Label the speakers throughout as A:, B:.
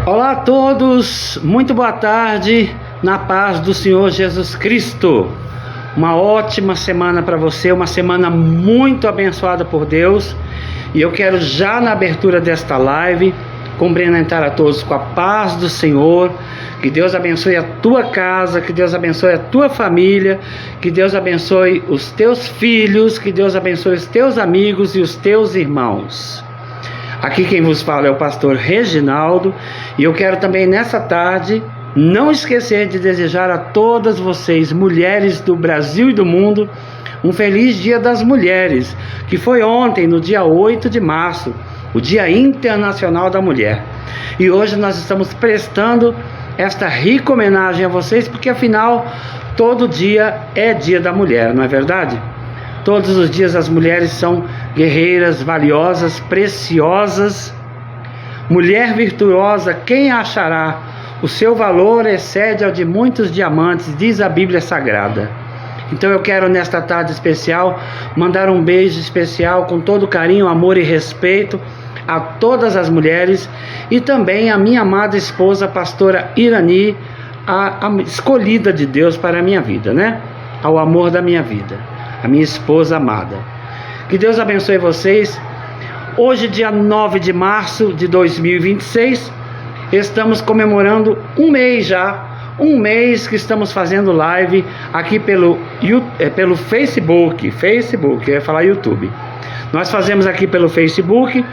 A: Olá a todos, muito boa tarde, na paz do Senhor Jesus Cristo. Uma ótima semana para você, uma semana muito abençoada por Deus. E eu quero já na abertura desta live cumprimentar a todos com a paz do Senhor. Que Deus abençoe a tua casa, que Deus abençoe a tua família, que Deus abençoe os teus filhos, que Deus abençoe os teus amigos e os teus irmãos. Aqui quem vos fala é o pastor Reginaldo, e eu quero também nessa tarde não esquecer de desejar a todas vocês, mulheres do Brasil e do mundo, um feliz Dia das Mulheres, que foi ontem, no dia 8 de março, o Dia Internacional da Mulher. E hoje nós estamos prestando esta rica homenagem a vocês, porque afinal todo dia é Dia da Mulher, não é verdade? Todos os dias as mulheres são guerreiras, valiosas, preciosas. Mulher virtuosa, quem a achará? O seu valor excede ao de muitos diamantes, diz a Bíblia Sagrada. Então eu quero nesta tarde especial mandar um beijo especial com todo carinho, amor e respeito a todas as mulheres e também a minha amada esposa, a pastora Irani, a escolhida de Deus para a minha vida, né? Ao amor da minha vida, a minha esposa amada. Que Deus abençoe vocês. Hoje, dia 9 de março de 2026, estamos comemorando um mês já, um mês que estamos fazendo live aqui pelo Facebook, eu ia falar YouTube. Nós fazemos aqui pelo Facebook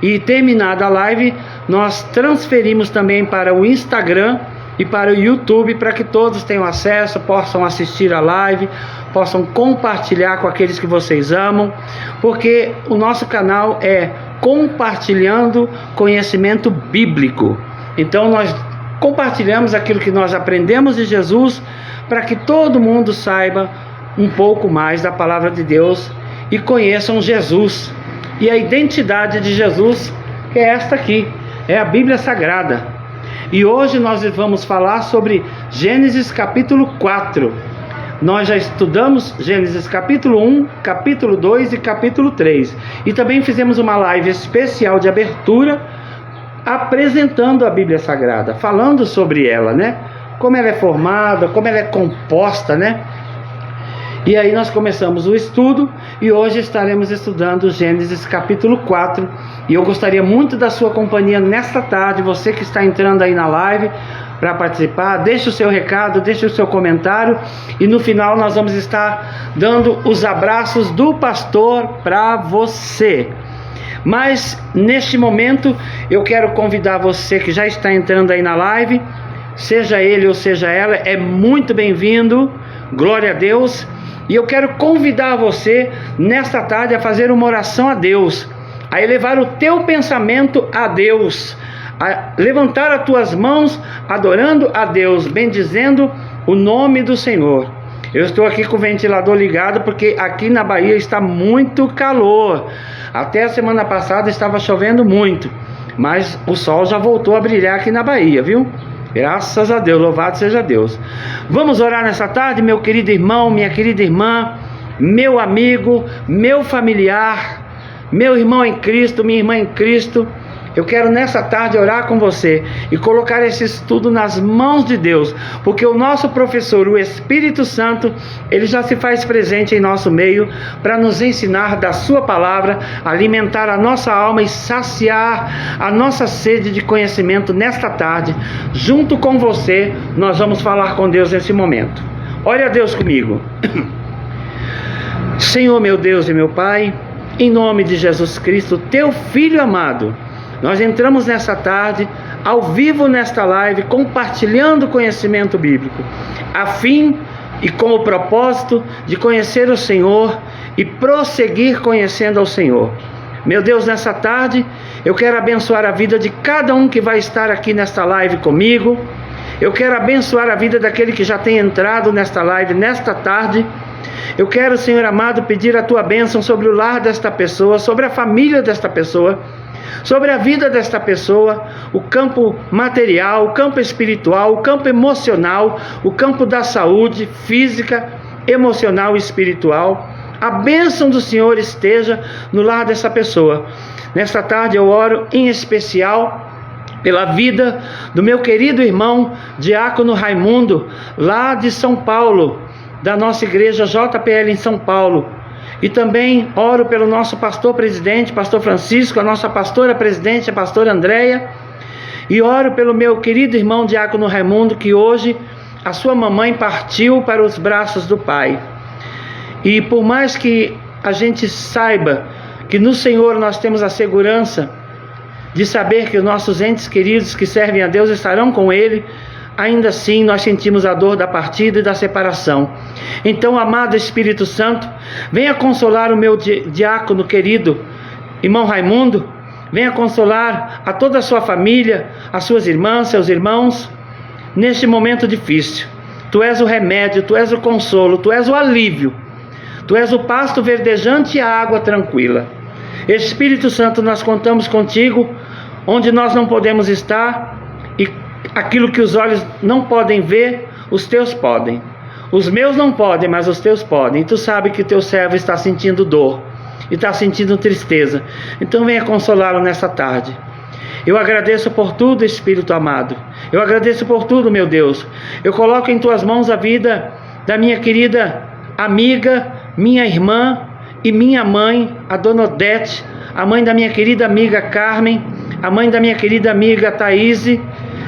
A: e terminada a live, nós transferimos também para o Instagram e para o YouTube, para que todos tenham acesso, possam assistir a live, possam compartilhar com aqueles que vocês amam, porque o nosso canal é Compartilhando Conhecimento Bíblico. Então nós compartilhamos aquilo que nós aprendemos de Jesus, para que todo mundo saiba um pouco mais da palavra de Deus e conheçam Jesus e a identidade de Jesus, que é esta aqui, é a Bíblia Sagrada. E hoje nós vamos falar sobre Gênesis capítulo 4. Nós já estudamos Gênesis capítulo 1, capítulo 2 e capítulo 3. E também fizemos uma live especial de abertura, apresentando a Bíblia Sagrada, falando sobre ela, né? Como ela é formada, como ela é composta, né? E aí nós começamos o estudo e hoje estaremos estudando Gênesis capítulo 4. E eu gostaria muito da sua companhia nesta tarde, você que está entrando aí na live para participar, deixe o seu recado, deixe o seu comentário e no final nós vamos estar dando os abraços do pastor para você. Mas neste momento eu quero convidar você que já está entrando aí na live, seja ele ou seja ela, é muito bem-vindo, glória a Deus. E eu quero convidar você nesta tarde a fazer uma oração a Deus, a elevar o teu pensamento a Deus, a levantar as tuas mãos adorando a Deus, bendizendo o nome do Senhor. Eu estou aqui com o ventilador ligado porque aqui na Bahia está muito calor. Até a semana passada estava chovendo muito, mas o sol já voltou a brilhar aqui na Bahia, viu? Graças a Deus, louvado seja Deus. Vamos orar nessa tarde, meu querido irmão, minha querida irmã, meu amigo, meu familiar, meu irmão em Cristo, minha irmã em Cristo. Eu quero nessa tarde orar com você e colocar esse estudo nas mãos de Deus, porque o nosso professor, o Espírito Santo, ele já se faz presente em nosso meio para nos ensinar da sua palavra, alimentar a nossa alma e saciar a nossa sede de conhecimento nesta tarde. Junto com você, nós vamos falar com Deus nesse momento. Olha a Deus comigo. Senhor, meu Deus e meu Pai, em nome de Jesus Cristo, teu Filho amado, nós entramos nessa tarde, ao vivo nesta live, compartilhando conhecimento bíblico, a fim e com o propósito de conhecer o Senhor e prosseguir conhecendo ao Senhor. Meu Deus, nessa tarde, eu quero abençoar a vida de cada um que vai estar aqui nesta live comigo. Eu quero abençoar a vida daquele que já tem entrado nesta live, nesta tarde. Eu quero, Senhor amado, pedir a tua bênção sobre o lar desta pessoa, sobre a família desta pessoa, sobre a vida desta pessoa, o campo material, o campo espiritual, o campo emocional, o campo da saúde física, emocional e espiritual. A bênção do Senhor esteja no lar dessa pessoa. Nesta tarde eu oro em especial pela vida do meu querido irmão Diácono Raimundo, lá de São Paulo, da nossa igreja JPL em São Paulo. E também oro pelo nosso pastor presidente, pastor Francisco, a nossa pastora presidente, a pastora Andréia. E oro pelo meu querido irmão Diácono Raimundo, que hoje a sua mamãe partiu para os braços do Pai. E por mais que a gente saiba que no Senhor nós temos a segurança de saber que os nossos entes queridos que servem a Deus estarão com Ele, ainda assim nós sentimos a dor da partida e da separação. Então, amado Espírito Santo, venha consolar o meu diácono querido, irmão Raimundo, venha consolar a toda a sua família, as suas irmãs, seus irmãos, neste momento difícil. Tu és o remédio, Tu és o consolo, Tu és o alívio, Tu és o pasto verdejante e a água tranquila. Espírito Santo, nós contamos contigo, onde nós não podemos estar, e aquilo que os olhos não podem ver, os teus podem. Os meus não podem, mas os teus podem. E tu sabe que o teu servo está sentindo dor, e está sentindo tristeza. Então venha consolá-lo nessa tarde. Eu agradeço por tudo, Espírito amado. Eu agradeço por tudo, meu Deus. Eu coloco em tuas mãos a vida da minha querida amiga, minha irmã e minha mãe, a Dona Odete, a mãe da minha querida amiga Carmen, a mãe da minha querida amiga Thaís.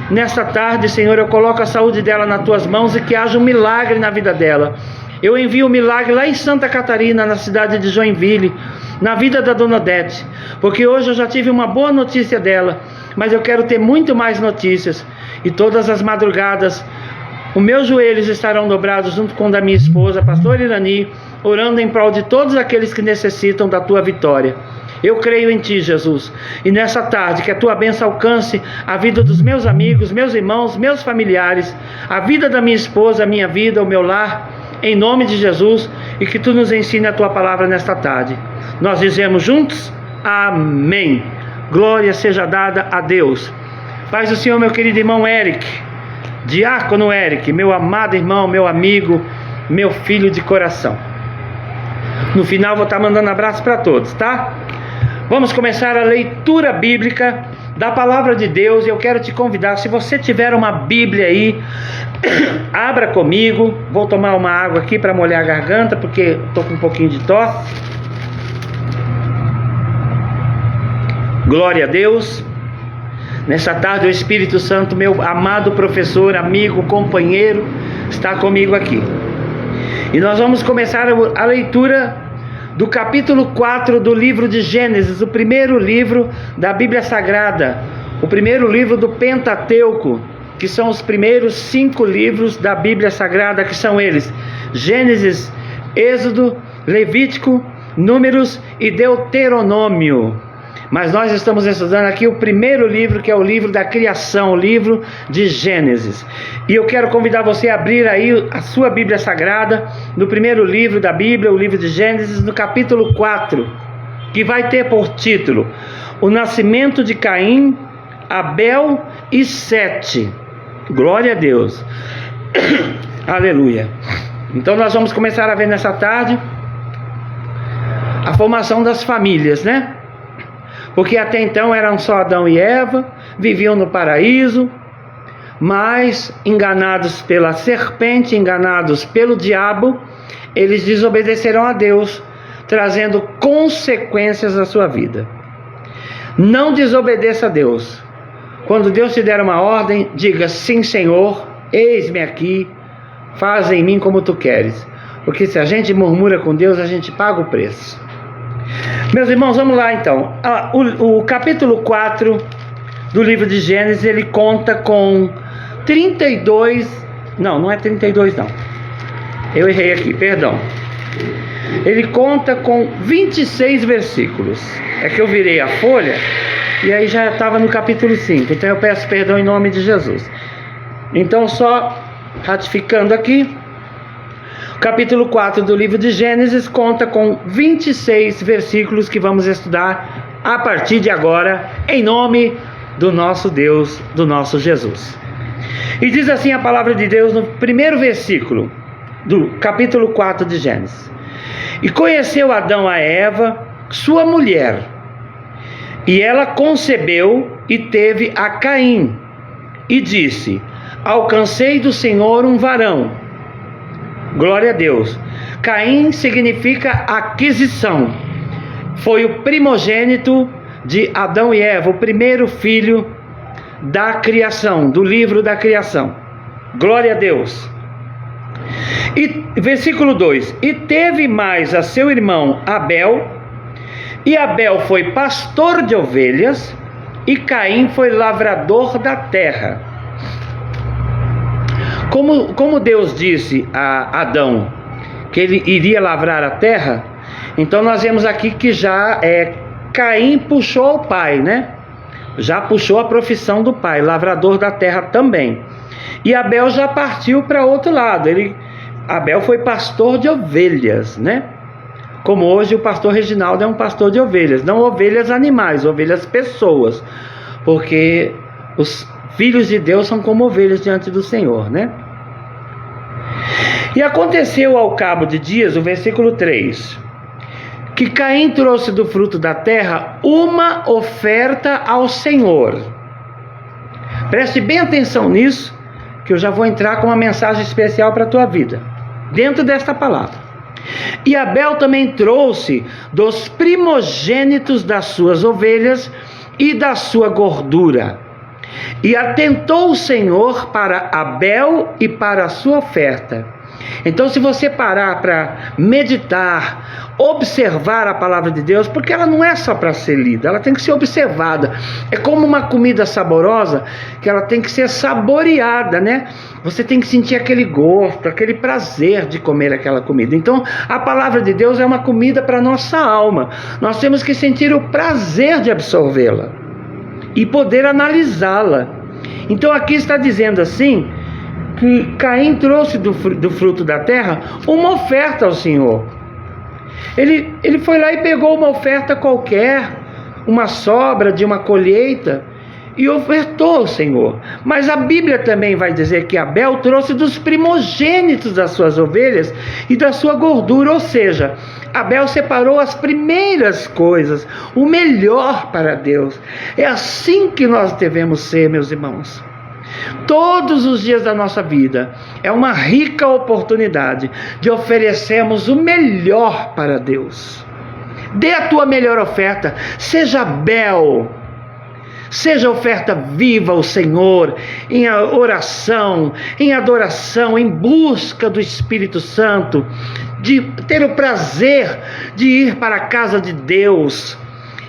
A: Nesta tarde, Senhor, eu coloco a saúde dela nas tuas mãos e que haja um milagre na vida dela. Eu envio o milagre lá em Santa Catarina, na cidade de Joinville, na vida da Dona Odete, porque hoje eu já tive uma boa notícia dela, mas eu quero ter muito mais notícias. E todas as madrugadas, os meus joelhos estarão dobrados junto com o da minha esposa, a pastora Irani, orando em prol de todos aqueles que necessitam da tua vitória. Eu creio em ti, Jesus, e nessa tarde que a tua bênção alcance a vida dos meus amigos, meus irmãos, meus familiares, a vida da minha esposa, a minha vida, o meu lar, em nome de Jesus, e que tu nos ensine a tua palavra nesta tarde. Nós dizemos juntos, amém. Glória seja dada a Deus. Paz do Senhor, meu querido irmão Eric, Diácono Eric, meu amado irmão, meu amigo, meu filho de coração. No final vou estar mandando abraço para todos, tá? Vamos começar a leitura bíblica da palavra de Deus. E eu quero te convidar, se você tiver uma Bíblia aí, abra comigo. Vou tomar uma água aqui para molhar a garganta, porque estou com um pouquinho de tosse. Glória a Deus. Nessa tarde o Espírito Santo, meu amado professor, amigo, companheiro, está comigo aqui. E nós vamos começar a leitura do capítulo 4 do livro de Gênesis, o primeiro livro da Bíblia Sagrada, o primeiro livro do Pentateuco, que são os primeiros 5 livros da Bíblia Sagrada, que são eles: Gênesis, Êxodo, Levítico, Números e Deuteronômio. Mas nós estamos estudando aqui o primeiro livro, que é o livro da criação, o livro de Gênesis. E eu quero convidar você a abrir aí a sua Bíblia Sagrada, no primeiro livro da Bíblia, o livro de Gênesis, no capítulo 4, que vai ter por título O Nascimento de Caim, Abel e Sete. Glória a Deus. Aleluia. Então nós vamos começar a ver nessa tarde a formação das famílias, né? Porque até então eram só Adão e Eva, viviam no paraíso, mas enganados pela serpente, enganados pelo diabo, eles desobedeceram a Deus, trazendo consequências à sua vida. Não desobedeça a Deus. Quando Deus te der uma ordem, diga: sim, Senhor, eis-me aqui, faz em mim como tu queres. Porque se a gente murmura com Deus, a gente paga o preço. Meus irmãos, vamos lá então. O capítulo 4 do livro de Gênesis, ele conta com 32... Não é 32 não. Eu errei aqui, perdão. Ele conta com 26 versículos. É que eu virei a folha e aí já estava no capítulo 5. Então eu peço perdão em nome de Jesus. Então, só ratificando aqui, o capítulo 4 do livro de Gênesis conta com 26 versículos que vamos estudar a partir de agora, em nome do nosso Deus, do nosso Jesus. E diz assim a palavra de Deus no primeiro versículo do capítulo 4 de Gênesis: E conheceu Adão a Eva, sua mulher, E ela concebeu e teve a Caim, e disse: alcancei do Senhor um varão. Glória a Deus. Caim significa aquisição. Foi o primogênito de Adão e Eva, o primeiro filho da criação, do livro da criação. Glória a Deus. E versículo 2: e teve mais a seu irmão Abel, e Abel foi pastor de ovelhas, e Caim foi lavrador da terra. Como Deus disse a Adão que ele iria lavrar a terra, então nós vemos aqui que já Caim puxou o pai, né? Já puxou a profissão do pai, lavrador da terra também. E Abel já partiu para outro lado. Abel foi pastor de ovelhas, né? Como hoje o pastor Reginaldo é um pastor de ovelhas, não ovelhas animais, ovelhas pessoas, porque os filhos de Deus são como ovelhas diante do Senhor, né? E aconteceu ao cabo de dias, o versículo 3, que Caim trouxe do fruto da terra uma oferta ao Senhor. Preste bem atenção nisso, que eu já vou entrar com uma mensagem especial para a tua vida, dentro desta palavra. E Abel também trouxe dos primogênitos das suas ovelhas e da sua gordura. E atentou o Senhor para Abel e para a sua oferta. Então, se você parar para meditar, observar a palavra de Deus, porque ela não é só para ser lida, ela tem que ser observada. É como uma comida saborosa, que ela tem que ser saboreada, né? Você tem que sentir aquele gosto, aquele prazer de comer aquela comida. Então, a palavra de Deus é uma comida para a nossa alma. Nós temos que sentir o prazer de absorvê-la e poder analisá-la. Então, aqui está dizendo assim, que Caim trouxe do fruto da terra uma oferta ao Senhor. Ele foi lá e pegou uma oferta qualquer, uma sobra de uma colheita, e ofertou ao Senhor. Mas a Bíblia também vai dizer que Abel trouxe dos primogênitos das suas ovelhas e da sua gordura, ou seja, Abel separou as primeiras coisas, o melhor para Deus. É assim que nós devemos ser, meus irmãos. Todos os dias da nossa vida é uma rica oportunidade de oferecermos o melhor para Deus. Dê a tua melhor oferta, seja Abel, seja oferta viva ao Senhor, em oração, em adoração, em busca do Espírito Santo, de ter o prazer de ir para a casa de Deus,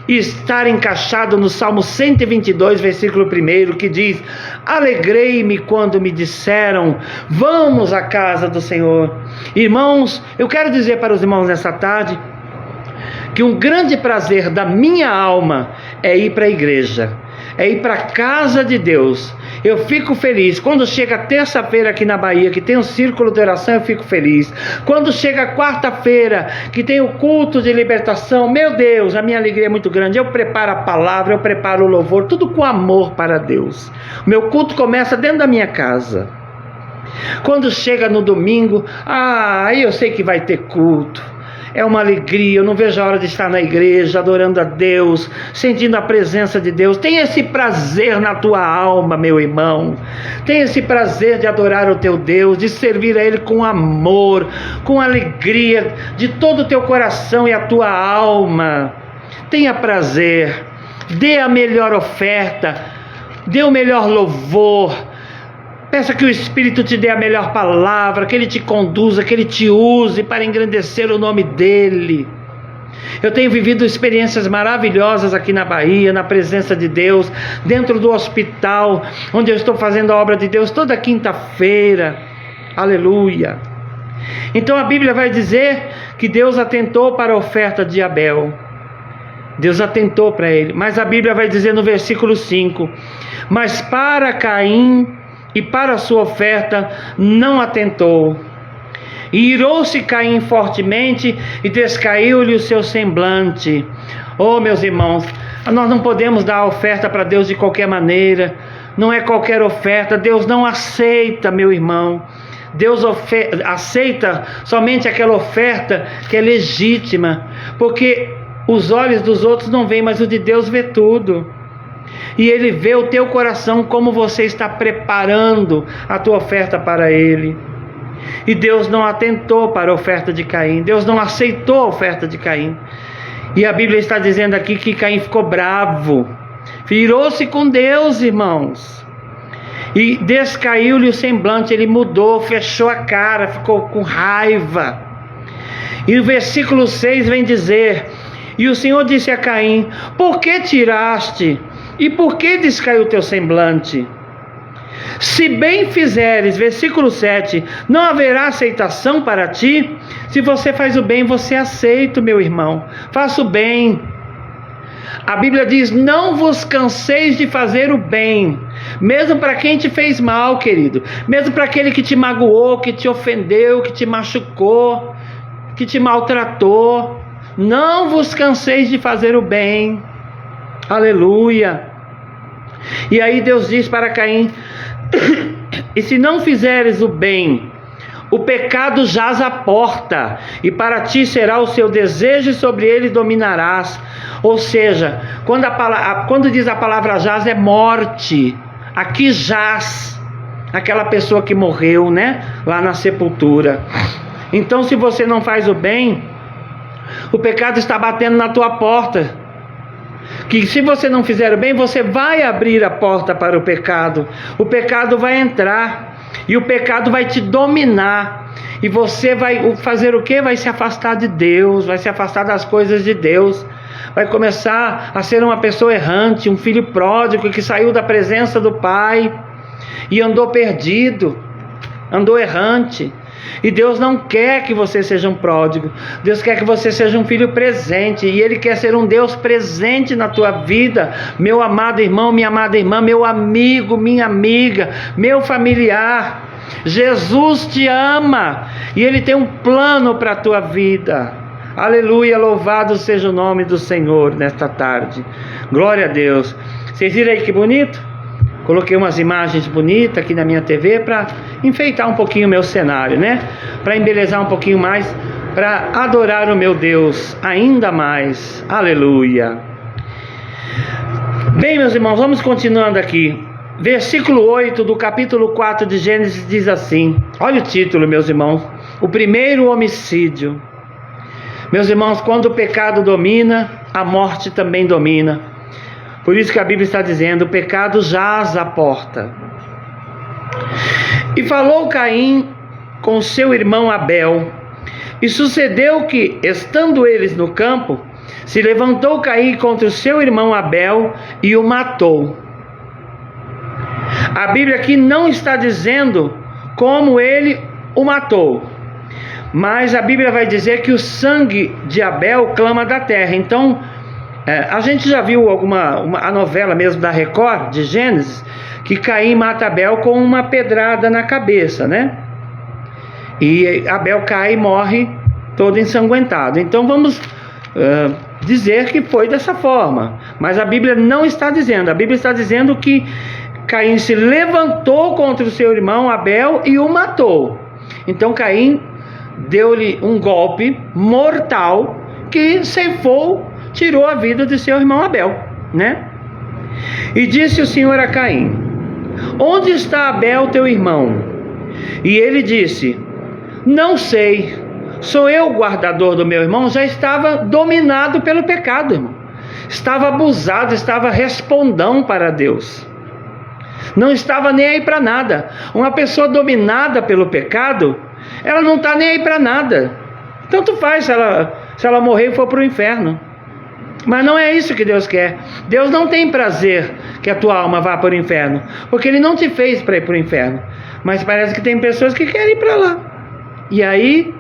A: e estar encaixado no Salmo 122, versículo 1, que diz: alegrei-me quando me disseram, vamos à casa do Senhor. Irmãos, eu quero dizer para os irmãos nessa tarde, que um grande prazer da minha alma é ir para a igreja, é ir para a casa de Deus. Eu fico feliz quando chega terça-feira aqui na Bahia, que tem um círculo de oração, eu fico feliz. Quando chega quarta-feira, que tem o culto de libertação, meu Deus, a minha alegria é muito grande. Eu preparo a palavra, eu preparo o louvor, tudo com amor para Deus. O meu culto começa dentro da minha casa. Quando chega no domingo, aí eu sei que vai ter culto. É uma alegria, eu não vejo a hora de estar na igreja, adorando a Deus, sentindo a presença de Deus. Tem esse prazer na tua alma, meu irmão. Tem esse prazer de adorar o teu Deus, de servir a Ele com amor, com alegria, de todo o teu coração e a tua alma. Tenha prazer, dê a melhor oferta, dê o melhor louvor. Peça que o Espírito te dê a melhor palavra, que Ele te conduza, que Ele te use para engrandecer o nome dEle. Eu tenho vivido experiências maravilhosas aqui na Bahia, na presença de Deus, dentro do hospital, onde eu estou fazendo a obra de Deus toda quinta-feira. Aleluia! Então a Bíblia vai dizer que Deus atentou para a oferta de Abel. Deus atentou para ele, mas a Bíblia vai dizer no versículo 5, mas para Caim e para a sua oferta não atentou. E irou-se Caim fortemente e descaiu-lhe o seu semblante. Oh, meus irmãos, nós não podemos dar a oferta para Deus de qualquer maneira. Não é qualquer oferta. Deus não aceita, meu irmão. Deus aceita somente aquela oferta que é legítima. Porque Os olhos dos outros não veem, mas o de Deus vê tudo. E Ele vê o teu coração, como você está preparando a tua oferta para Ele. E Deus não atentou para a oferta de Caim. Deus não aceitou a oferta de Caim. E a Bíblia está dizendo aqui que Caim ficou bravo. Virou-se com Deus, irmãos. E descaiu-lhe o semblante. Ele mudou, fechou a cara, ficou com raiva. E o versículo 6 vem dizer: e o Senhor disse a Caim: por que tiraste? E por que descaiu o teu semblante? Se bem fizeres, versículo 7, não haverá aceitação para ti? Se você faz o bem, você é aceito, meu irmão. Faça o bem. A Bíblia diz: não vos canseis de fazer o bem, mesmo para quem te fez mal, querido, mesmo para aquele que te magoou, que te ofendeu, que te machucou, que te maltratou. Não vos canseis de fazer o bem. Aleluia. E aí Deus diz para Caim: e se não fizeres o bem, o pecado jaz à porta, e para ti será o seu desejo, e sobre ele dominarás. Ou seja, quando diz a palavra jaz, é morte. Aqui jaz aquela pessoa que morreu, né? Lá na sepultura. Então, se você não faz o bem, o pecado está batendo na tua porta. Que se você não fizer o bem, você vai abrir a porta para o pecado vai entrar, e o pecado vai te dominar, e você vai fazer o quê? Vai se afastar de Deus, vai se afastar das coisas de Deus, vai começar a ser uma pessoa errante, um filho pródigo que saiu da presença do Pai, e andou perdido, andou errante. E Deus não quer que você seja um pródigo. Deus quer que você seja um filho presente. E Ele quer ser um Deus presente na tua vida. Meu amado irmão, minha amada irmã, meu amigo, minha amiga, meu familiar. Jesus te ama. E Ele tem um plano para a tua vida. Aleluia, louvado seja o nome do Senhor nesta tarde. Glória a Deus. Vocês viram aí que bonito? Coloquei umas imagens bonitas aqui na minha TV para enfeitar um pouquinho o meu cenário, né? Para embelezar um pouquinho mais, para adorar o meu Deus ainda mais. Aleluia. Bem, meus irmãos, vamos continuando aqui. Versículo 8 do capítulo 4 de Gênesis diz assim. Olha o título, meus irmãos. O primeiro homicídio. Meus irmãos, quando o pecado domina, a morte também domina. Por isso que a Bíblia está dizendo: o pecado jaz à porta. E falou Caim com seu irmão Abel. E sucedeu que, estando eles no campo, se levantou Caim contra o seu irmão Abel e o matou. A Bíblia aqui não está dizendo como ele o matou, mas a Bíblia vai dizer que o sangue de Abel clama da terra. Então, a gente já viu a novela mesmo da Record, de Gênesis, que Caim mata Abel com uma pedrada na cabeça, né? E Abel cai e morre todo ensanguentado. Então vamos dizer que foi dessa forma. Mas a Bíblia não está dizendo. A Bíblia está dizendo que Caim se levantou contra o seu irmão Abel e o matou. Então Caim deu-lhe um golpe mortal que tirou a vida de seu irmão Abel, né? E disse o Senhor a Caim: onde está Abel teu irmão? E ele disse: não sei, sou eu o guardador do meu irmão. Já estava dominado pelo pecado, irmão. Estava abusado, estava respondão para Deus. Não estava nem aí para nada. Uma pessoa dominada pelo pecado, ela não está nem aí para nada. Tanto faz se ela morrer e for para o inferno. Mas não é isso que Deus quer. Deus não tem prazer que a tua alma vá para o inferno, porque Ele não te fez para ir para o inferno. Mas parece que tem pessoas que querem ir para lá. E aí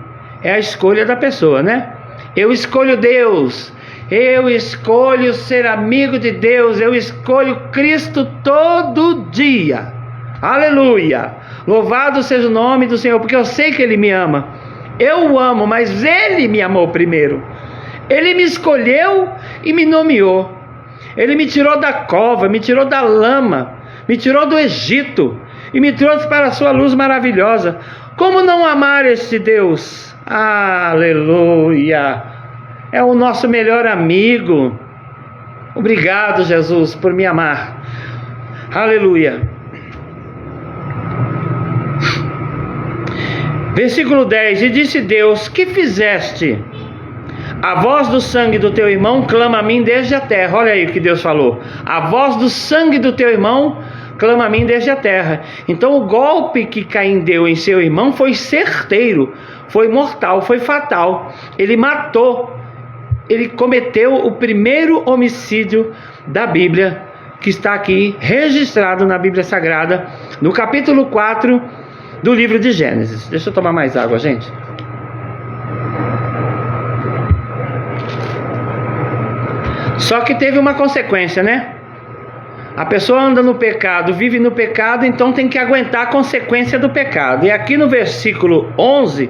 A: é a escolha da pessoa, né? Eu escolho Deus, eu escolho ser amigo de Deus, eu escolho Cristo todo dia. Aleluia! Louvado seja o nome do Senhor, porque eu sei que Ele me ama. Eu o amo, mas Ele me amou primeiro. Ele me escolheu e me nomeou. Ele me tirou da cova, me tirou da lama, me tirou do Egito e me trouxe para a sua luz maravilhosa. Como não amar esse Deus? Aleluia! é o nosso melhor amigo. Obrigado, Jesus, por me amar. Aleluia. Versículo 10: E disse Deus: Que fizeste? A voz do sangue do teu irmão clama a mim desde a terra. Olha aí o que Deus falou. A voz do sangue do teu irmão clama a mim desde a terra. Então o golpe que Caim deu em seu irmão foi certeiro, foi mortal, foi fatal. Ele matou, ele cometeu o primeiro homicídio da Bíblia, que está aqui registrado na Bíblia Sagrada, no capítulo 4 do livro de Gênesis. Deixa eu tomar mais água, gente. Só que teve uma consequência, né? A pessoa anda no pecado, vive no pecado, então tem que aguentar a consequência do pecado. E aqui no versículo 11,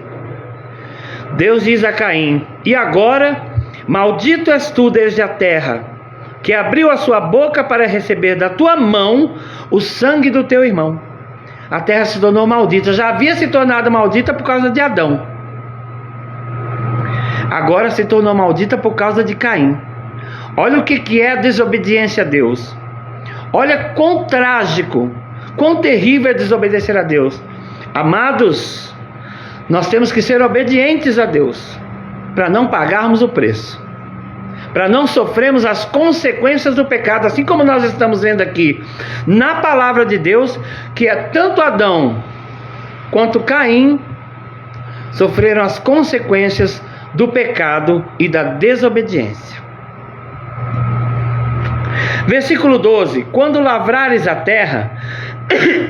A: Deus diz a Caim: E agora, maldito és tu desde a terra, que abriu a sua boca para receber da tua mão o sangue do teu irmão. A terra se tornou maldita. Já havia se tornado maldita por causa de Adão. Agora se tornou maldita por causa de Caim. Olha o que é a desobediência a Deus. Olha quão trágico, quão terrível é desobedecer a Deus. Amados, nós temos que ser obedientes a Deus, para não pagarmos o preço, para não sofrermos as consequências do pecado, assim como nós estamos vendo aqui na palavra de Deus, que é tanto Adão quanto Caim sofreram as consequências do pecado e da desobediência. Versículo 12: Quando lavrares a terra,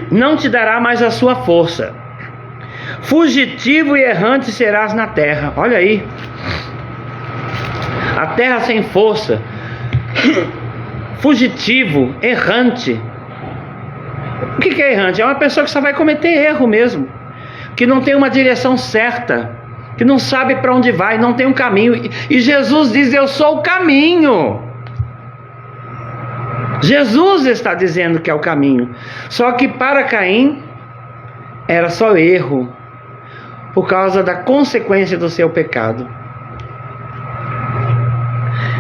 A: não te dará mais a sua força. Fugitivo e errante serás na terra. Olha aí. A terra sem força. Fugitivo, errante. O que é errante? É uma pessoa que só vai cometer erro mesmo, que não tem uma direção certa, que não sabe para onde vai, não tem um caminho. E Jesus diz: eu sou o caminho. Jesus está dizendo que é o caminho. Só que para Caim era só erro, por causa da consequência do seu pecado.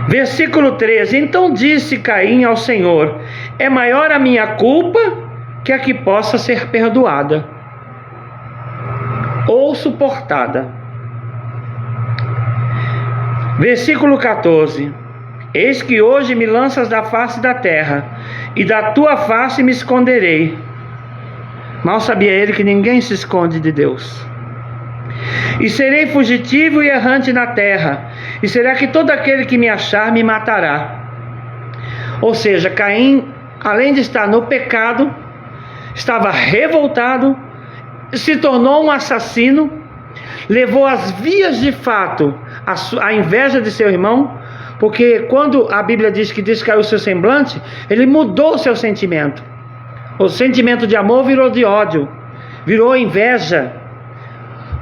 A: Versículo 13: Então disse Caim ao Senhor: É maior a minha culpa que a que possa ser perdoada ou suportada. Versículo 14: Eis que hoje me lanças da face da terra, e da tua face me esconderei. Mal sabia ele que ninguém se esconde de Deus. E serei fugitivo e errante na terra, e será que todo aquele que me achar me matará. Ou seja, Caim, além de estar no pecado, estava revoltado, se tornou um assassino, levou às vias de fato a inveja de seu irmão, porque quando a Bíblia diz que descaiu o seu semblante, ele mudou o seu sentimento. O sentimento de amor virou de ódio, virou inveja.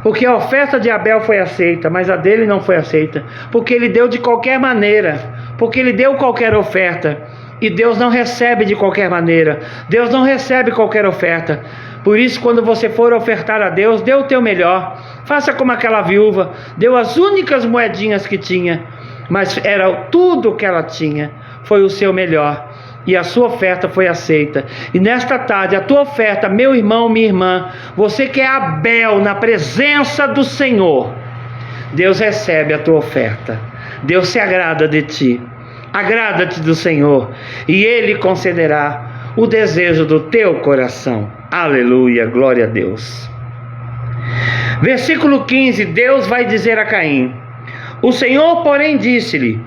A: Porque a oferta de Abel foi aceita, mas a dele não foi aceita. Porque ele deu de qualquer maneira, porque ele deu qualquer oferta. E Deus não recebe de qualquer maneira, Deus não recebe qualquer oferta. Por isso, quando você for ofertar a Deus, dê o teu melhor. Faça como aquela viúva, deu as únicas moedinhas que tinha, mas era tudo que ela tinha, foi o seu melhor, e a sua oferta foi aceita. E nesta tarde, a tua oferta, meu irmão, minha irmã, você que é Abel na presença do Senhor, Deus recebe a tua oferta. Deus se agrada de ti. Agrada-te do Senhor, e Ele concederá o desejo do teu coração. Aleluia, glória a Deus. Versículo 15, Deus vai dizer a Caim: O Senhor, porém, disse-lhe: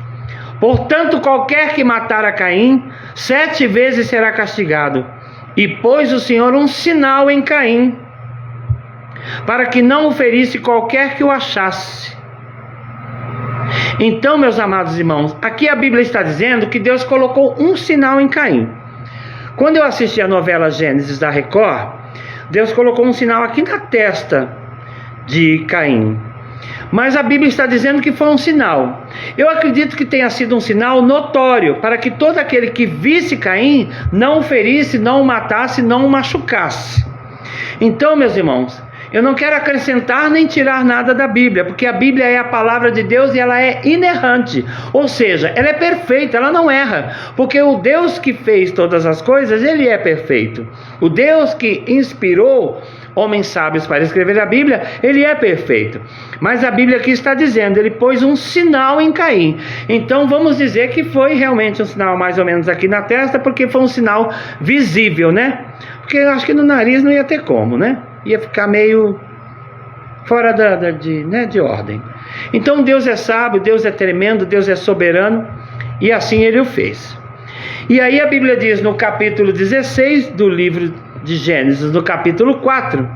A: Portanto, qualquer que matar a Caim, 7 vezes será castigado. E pôs o Senhor um sinal em Caim, para que não o ferisse qualquer que o achasse. Então, meus amados irmãos, aqui a Bíblia está dizendo que Deus colocou um sinal em Caim. Quando eu assisti a novela Gênesis da Record, Deus colocou um sinal aqui na testa de Caim. Mas a Bíblia está dizendo que foi um sinal. Eu acredito que tenha sido um sinal notório, para que todo aquele que visse Caim não o ferisse, não o matasse, não o machucasse. Então, meus irmãos, Eu não quero acrescentar nem tirar nada da Bíblia, porque a Bíblia é a palavra de Deus e ela é inerrante, ou seja, ela é perfeita, ela não erra, porque o Deus que fez todas as coisas, ele é perfeito. O Deus que inspirou homens sábios para escrever a Bíblia, ele é perfeito. Mas a Bíblia aqui está dizendo, ele pôs um sinal em Caim. Então vamos dizer que foi realmente um sinal mais ou menos aqui na testa, porque foi um sinal visível, né? Porque eu acho que no nariz não ia ter como, né? Ia ficar meio fora de ordem. Então Deus é sábio, Deus é tremendo, Deus é soberano, e assim ele o fez. E aí a Bíblia diz no capítulo 16 do livro de Gênesis, no capítulo 4,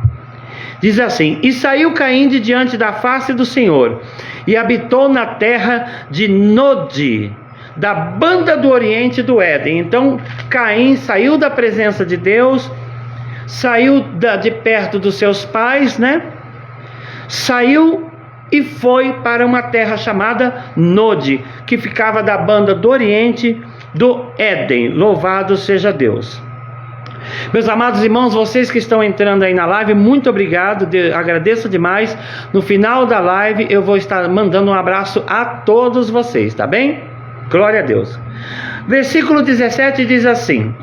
A: diz assim: E saiu Caim de diante da face do Senhor, e habitou na terra de Nod, da banda do oriente do Éden. Então Caim saiu da presença de Deus, saiu de perto dos seus pais, né? Saiu e foi para uma terra chamada Nod, que ficava da banda do oriente do Éden. Louvado seja Deus. Meus amados irmãos, vocês que estão entrando aí na live, muito obrigado, agradeço demais. No final da live eu vou estar mandando um abraço a todos vocês, tá bem? Glória a Deus. Versículo 17 diz assim: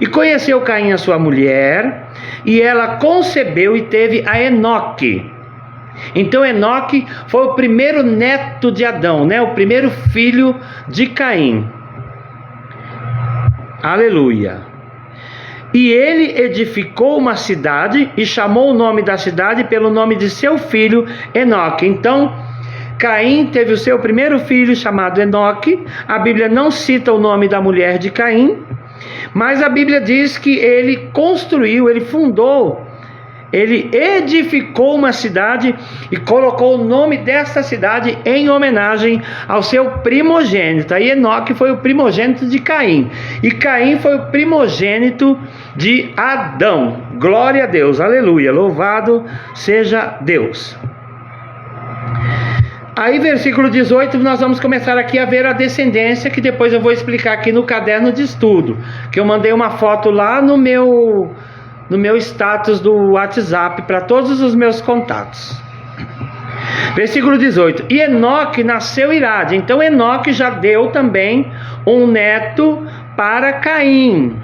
A: E conheceu Caim a sua mulher, e ela concebeu e teve a Enoque. Então Enoque foi o primeiro neto de Adão, né? O primeiro filho de Caim. Aleluia. E ele edificou uma cidade e chamou o nome da cidade pelo nome de seu filho Enoque. Então Caim teve o seu primeiro filho chamado Enoque. A Bíblia não cita o nome da mulher de Caim, mas a Bíblia diz que ele construiu, ele fundou, ele edificou uma cidade e colocou o nome dessa cidade em homenagem ao seu primogênito. Aí Enoque foi o primogênito de Caim, e Caim foi o primogênito de Adão. Glória a Deus, aleluia, louvado seja Deus. Aí versículo 18, nós vamos começar aqui a ver a descendência, que depois eu vou explicar aqui no caderno de estudo, que eu mandei uma foto lá no meu status do WhatsApp para todos os meus contatos. Versículo 18: E Enoque nasceu Irade. Então Enoque já deu também um neto para Caim.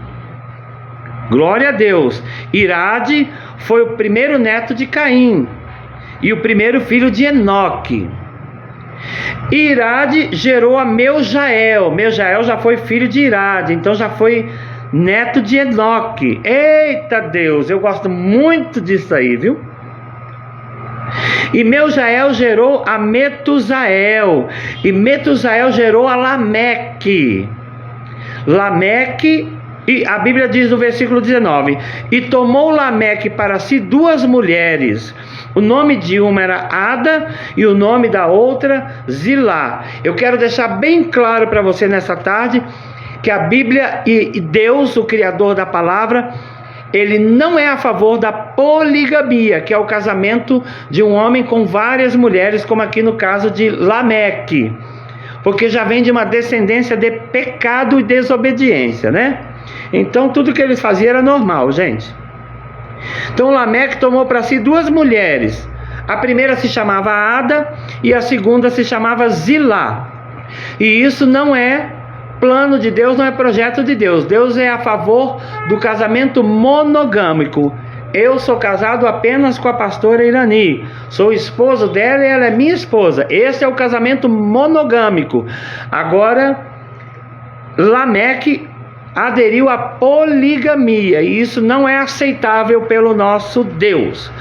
A: Glória a Deus. Irade foi o primeiro neto de Caim e o primeiro filho de Enoque. Irade gerou a Meujael. Meujael já foi filho de Irade, então já foi neto de Enoque. Eita Deus, eu gosto muito disso aí, viu? E Meujael gerou a Metusael, e Metusael gerou a Lameque. Lameque, e a Bíblia diz no versículo 19: E tomou Lameque para si duas mulheres. O nome de uma era Ada e o nome da outra Zilá. Eu quero deixar bem claro para você nessa tarde que a Bíblia e Deus, o Criador da palavra, ele não é a favor da poligamia, que é o casamento de um homem com várias mulheres, como aqui no caso de Lameque, porque já vem de uma descendência de pecado e desobediência, né? Então tudo que eles faziam era normal, gente. Então Lameque tomou para si duas mulheres. A primeira se chamava Ada e a segunda se chamava Zilá. E isso não é plano de Deus, não é projeto de Deus. Deus é a favor do casamento monogâmico. Eu sou casado apenas com a pastora Irani, sou esposo dela e ela é minha esposa. Esse é o casamento monogâmico. Agora Lameque aderiu à poligamia, e isso não é aceitável pelo nosso Deus.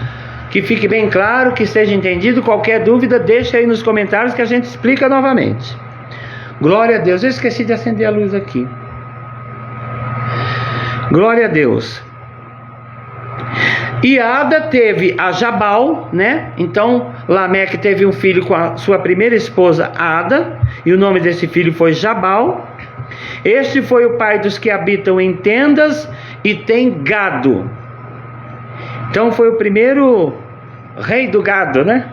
A: Que fique bem claro, que seja entendido. Qualquer dúvida, deixa aí nos comentários que a gente explica novamente. Glória a Deus. Eu esqueci de acender a luz aqui. Glória a Deus. E Ada teve a Jabal, né? Então Lameque teve um filho com a sua primeira esposa Ada, e o nome desse filho foi Jabal. Este foi o pai dos que habitam em tendas e tem gado. Então foi o primeiro rei do gado, né?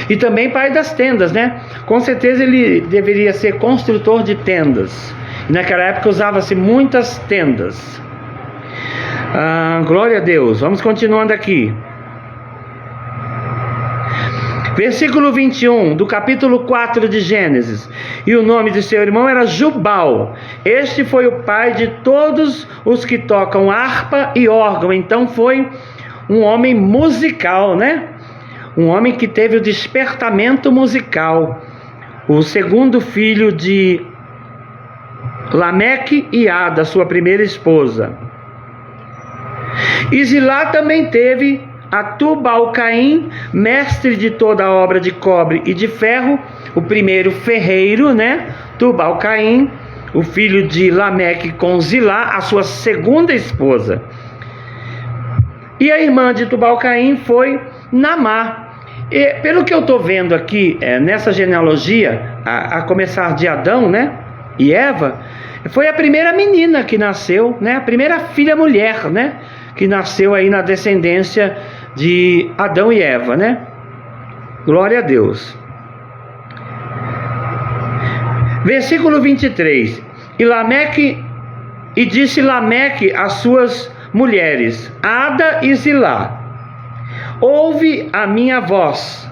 A: E também pai das tendas, né? Com certeza ele deveria ser construtor de tendas. E naquela época usava-se muitas tendas. Glória a Deus. Vamos continuando aqui. Versículo 21 do capítulo 4 de Gênesis. E o nome de seu irmão era Jubal. Este foi o pai de todos os que tocam harpa e órgão. Então foi um homem musical, né? Um homem que teve o despertamento musical. O segundo filho de Lameque e Ada, sua primeira esposa. E Zilá também teve a Tubal-Caim, mestre de toda a obra de cobre e de ferro, o primeiro ferreiro, né? Tubal-Caim, o filho de Lameque com Zilá, a sua segunda esposa. E a irmã de Tubal-Caim foi Naamá. E, pelo que eu estou vendo aqui, nessa genealogia, a começar de Adão, né? E Eva, foi a primeira menina que nasceu, né? A primeira filha mulher, né? Que nasceu aí na descendência de Adão e Eva, né? Glória a Deus. Versículo 23. E disse Lameque às suas mulheres, Ada e Zilá: ouve a minha voz,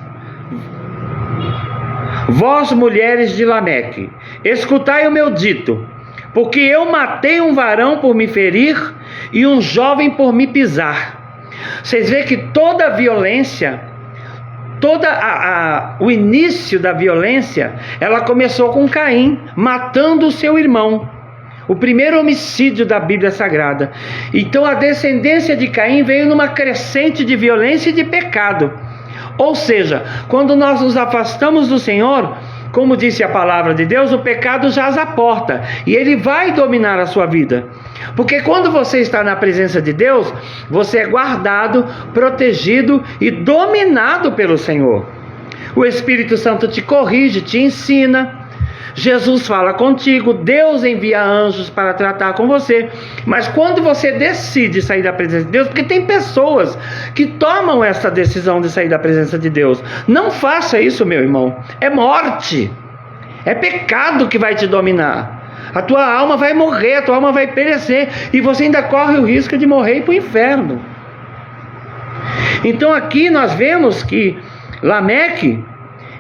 A: vós mulheres de Lameque, escutai o meu dito, porque eu matei um varão por me ferir e um jovem por me pisar. Vocês veem que toda a violência, o início da violência, ela começou com Caim matando o seu irmão. O primeiro homicídio da Bíblia Sagrada. Então a descendência de Caim veio numa crescente de violência e de pecado. Ou seja, quando nós nos afastamos do Senhor, como disse a palavra de Deus, o pecado jaz à porta e ele vai dominar a sua vida. Porque quando você está na presença de Deus, você é guardado, protegido e dominado pelo Senhor. O Espírito Santo te corrige, te ensina. Jesus fala contigo, Deus envia anjos para tratar com você. Mas quando você decide sair da presença de Deus, porque tem pessoas que tomam essa decisão de sair da presença de Deus, não faça isso, meu irmão. É morte, é pecado que vai te dominar. A tua alma vai morrer, a tua alma vai perecer, e você ainda corre o risco de morrer e ir para o inferno. Então aqui nós vemos que Lameque,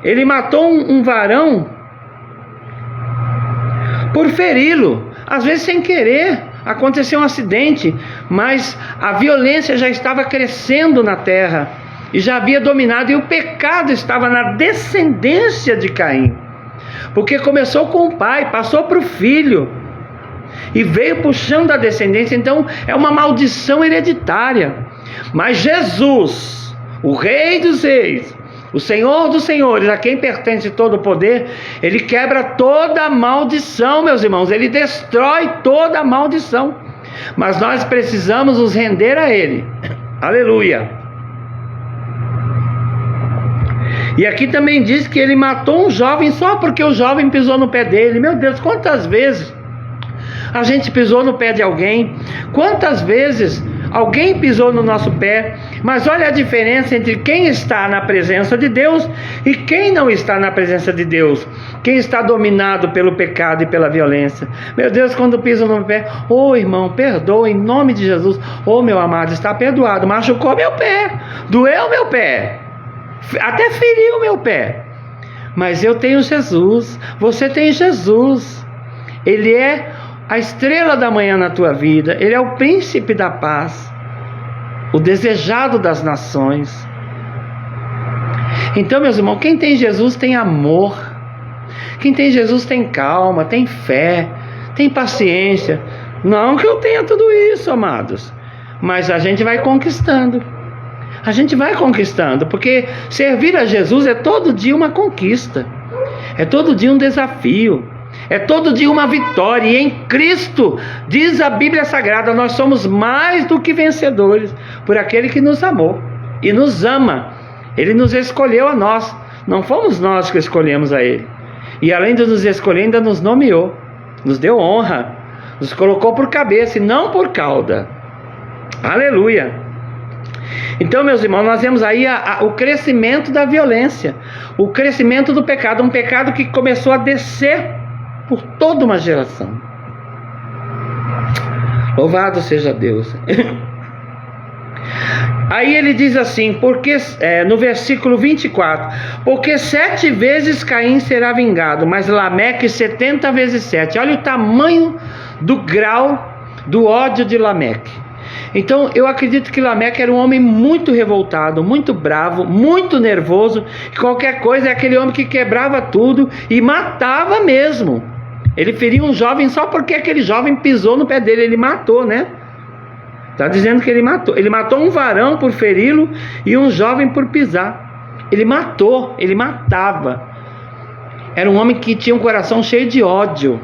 A: ele matou um varão por feri-lo, às vezes sem querer. Aconteceu um acidente, mas a violência já estava crescendo na terra e já havia dominado, e o pecado estava na descendência de Caim, porque começou com o pai, passou para o filho e veio puxando a descendência. Então é uma maldição hereditária. Mas Jesus, o Rei dos Reis, o Senhor dos Senhores, a quem pertence todo o poder, ele quebra toda a maldição, meus irmãos. Ele destrói toda a maldição. Mas nós precisamos nos render a ele. Aleluia. E aqui também diz que ele matou um jovem só porque o jovem pisou no pé dele. Meu Deus, quantas vezes a gente pisou no pé de alguém? Quantas vezes alguém pisou no nosso pé? Mas olha a diferença entre quem está na presença de Deus e quem não está na presença de Deus. Quem está dominado pelo pecado e pela violência. Meu Deus, quando pisa no meu pé, irmão, perdoa em nome de Jesus. Meu amado, está perdoado. Machucou meu pé, doeu meu pé, até feriu meu pé. Mas eu tenho Jesus, você tem Jesus. Ele é a estrela da manhã na tua vida. Ele é o príncipe da paz, o desejado das nações. Então, meus irmãos, quem tem Jesus tem amor. Quem tem Jesus tem calma, tem fé, tem paciência. Não que eu tenha tudo isso, amados, mas a gente vai conquistando. A gente vai conquistando, porque servir a Jesus é todo dia uma conquista, é todo dia um desafio, é todo dia uma vitória. E em Cristo, diz a Bíblia Sagrada, nós somos mais do que vencedores por aquele que nos amou e nos ama. Ele nos escolheu a nós, não fomos nós que escolhemos a Ele. E além de nos escolher, ainda nos nomeou, nos deu honra, nos colocou por cabeça e não por cauda. Aleluia. Então, meus irmãos, nós vemos aí o crescimento da violência, o crescimento do pecado, um pecado que começou a descer por toda uma geração. Louvado seja Deus. Aí ele diz assim, porque no versículo 24, porque 7 vezes Caim será vingado, mas Lameque 70 vezes 7. Olha o tamanho do grau do ódio de Lameque. Então eu acredito que Lameque era um homem muito revoltado, muito bravo, muito nervoso. Qualquer coisa é aquele homem que quebrava tudo e matava mesmo. Ele feriu um jovem só porque aquele jovem pisou no pé dele, ele matou, né? Está dizendo que ele matou. Ele matou um varão por feri-lo e um jovem por pisar. Ele matou, ele matava. Era um homem que tinha um coração cheio de ódio.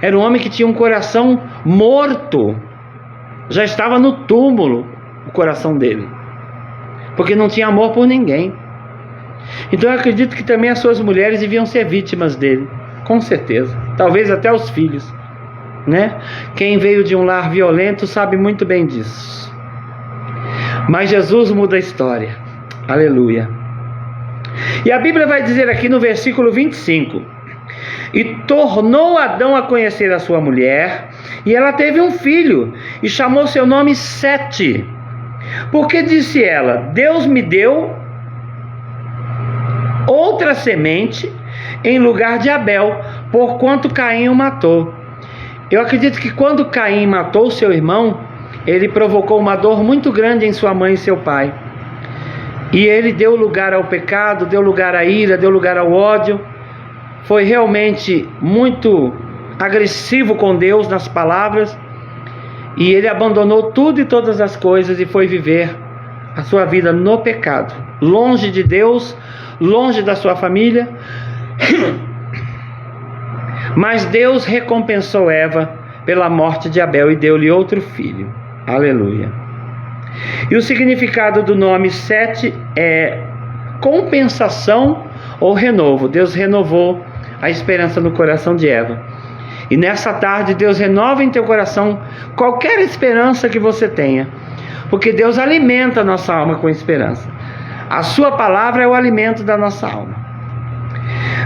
A: Era um homem que tinha um coração morto. Já estava no túmulo o coração dele. Porque não tinha amor por ninguém. Então eu acredito que também as suas mulheres deviam ser vítimas dele. Com certeza. Talvez até os filhos. Né? Quem veio de um lar violento sabe muito bem disso. Mas Jesus muda a história. Aleluia. E a Bíblia vai dizer aqui no versículo 25: e tornou Adão a conhecer a sua mulher, e ela teve um filho, e chamou seu nome Sete, porque disse ela: Deus me deu outra semente em lugar de Abel, porquanto Caim o matou. Eu acredito que quando Caim matou seu irmão, ele provocou uma dor muito grande em sua mãe e seu pai. E ele deu lugar ao pecado, deu lugar à ira, deu lugar ao ódio. Foi realmente muito agressivo com Deus nas palavras. E ele abandonou tudo e todas as coisas e foi viver a sua vida no pecado. Longe de Deus, longe da sua família. Mas Deus recompensou Eva pela morte de Abel e deu-lhe outro filho. Aleluia. E o significado do nome Sete é compensação ou renovo. Deus renovou a esperança no coração de Eva. E nessa tarde Deus renova em teu coração qualquer esperança que você tenha. Porque Deus alimenta a nossa alma com esperança. A sua palavra é o alimento da nossa alma.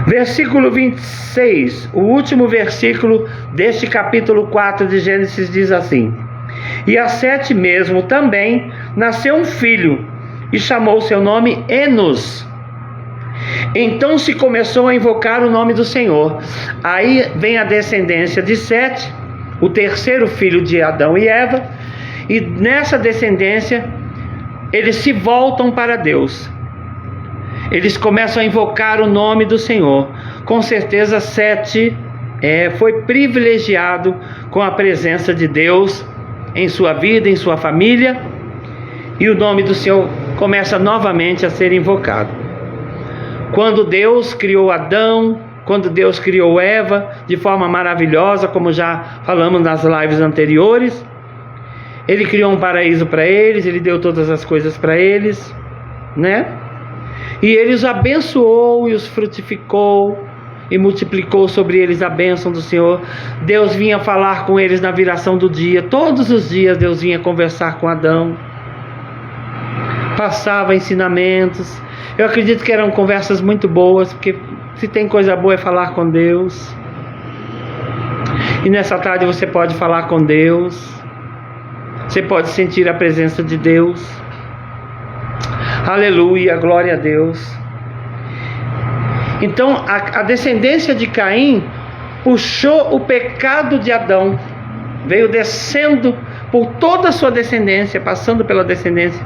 A: Versículo 26, o último versículo deste capítulo 4 de Gênesis diz assim: e a Sete mesmo também nasceu um filho, e chamou seu nome Enos. Então se começou a invocar o nome do Senhor. Aí vem a descendência de Sete, o terceiro filho de Adão e Eva, e nessa descendência eles se voltam para Deus. Eles começam a invocar o nome do Senhor. Com certeza Sete foi privilegiado com a presença de Deus em sua vida, em sua família. E o nome do Senhor começa novamente a ser invocado. Quando Deus criou Adão, quando Deus criou Eva de forma maravilhosa, como já falamos nas lives anteriores, Ele criou um paraíso para eles, Ele deu todas as coisas para eles, né? E Ele os abençoou e os frutificou e multiplicou sobre eles a bênção do Senhor. Deus vinha falar com eles na viração do dia. Todos os dias Deus vinha conversar com Adão. Passava ensinamentos. Eu acredito que eram conversas muito boas, porque se tem coisa boa é falar com Deus. E nessa tarde você pode falar com Deus. Você pode sentir a presença de Deus. Aleluia, glória a Deus. Então a descendência de Caim puxou o pecado de Adão, veio descendo por toda a sua descendência, passando pela descendência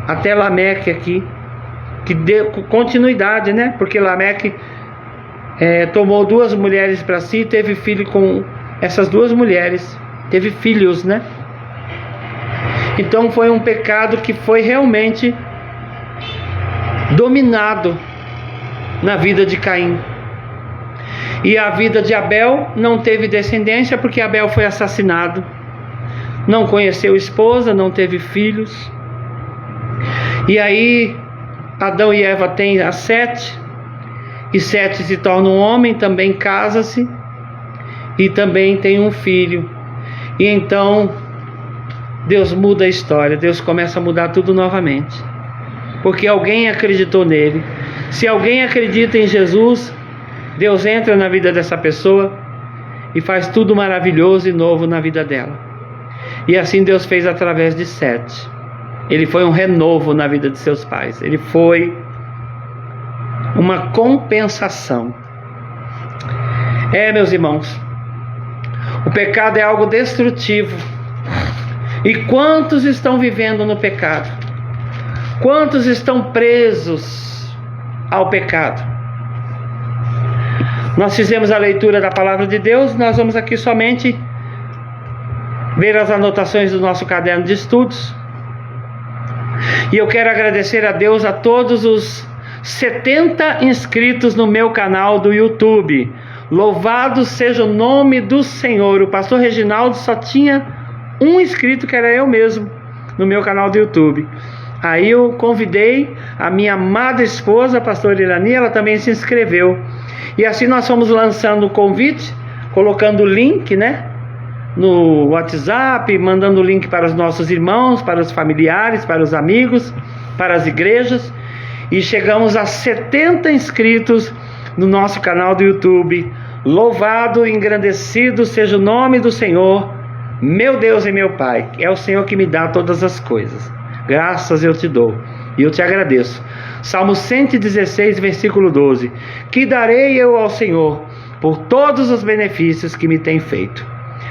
A: até Lameque aqui, que deu continuidade, né? Porque Lameque tomou 2 mulheres para si e teve filho com essas 2 mulheres, teve filhos, né? Então foi um pecado que foi realmente dominado na vida de Caim. E a vida de Abel não teve descendência, porque Abel foi assassinado, não conheceu esposa, não teve filhos. E aí Adão e Eva têm a Sete, e Sete se torna um homem, também casa-se e também tem um filho. E então Deus muda a história, Deus começa a mudar tudo novamente, porque alguém acreditou nele. Se alguém acredita em Jesus, Deus entra na vida dessa pessoa e faz tudo maravilhoso e novo na vida dela. E assim Deus fez através de Sete. ele foi um renovo na vida de seus pais. Ele foi uma compensação. Meus irmãos, o pecado é algo destrutivo. E quantos estão vivendo no pecado? Quantos estão presos ao pecado? Nós fizemos a leitura da palavra de Deus. Nós vamos aqui somente ver as anotações do nosso caderno de estudos. E eu quero agradecer a Deus a todos os 70 inscritos no meu canal do YouTube. Louvado seja o nome do Senhor. O pastor Reginaldo só tinha um inscrito, que era eu mesmo, no meu canal do YouTube. Aí eu convidei a minha amada esposa, a pastora Irani, ela também se inscreveu. E assim nós fomos lançando o convite, colocando o link, no WhatsApp, mandando o link para os nossos irmãos, para os familiares, para os amigos, para as igrejas. E chegamos a 70 inscritos no nosso canal do YouTube. Louvado e engrandecido seja o nome do Senhor, meu Deus e meu Pai. É o Senhor que me dá todas as coisas. Graças eu te dou e eu te agradeço. Salmo 116, versículo 12. Que darei eu ao Senhor por todos os benefícios que me tem feito.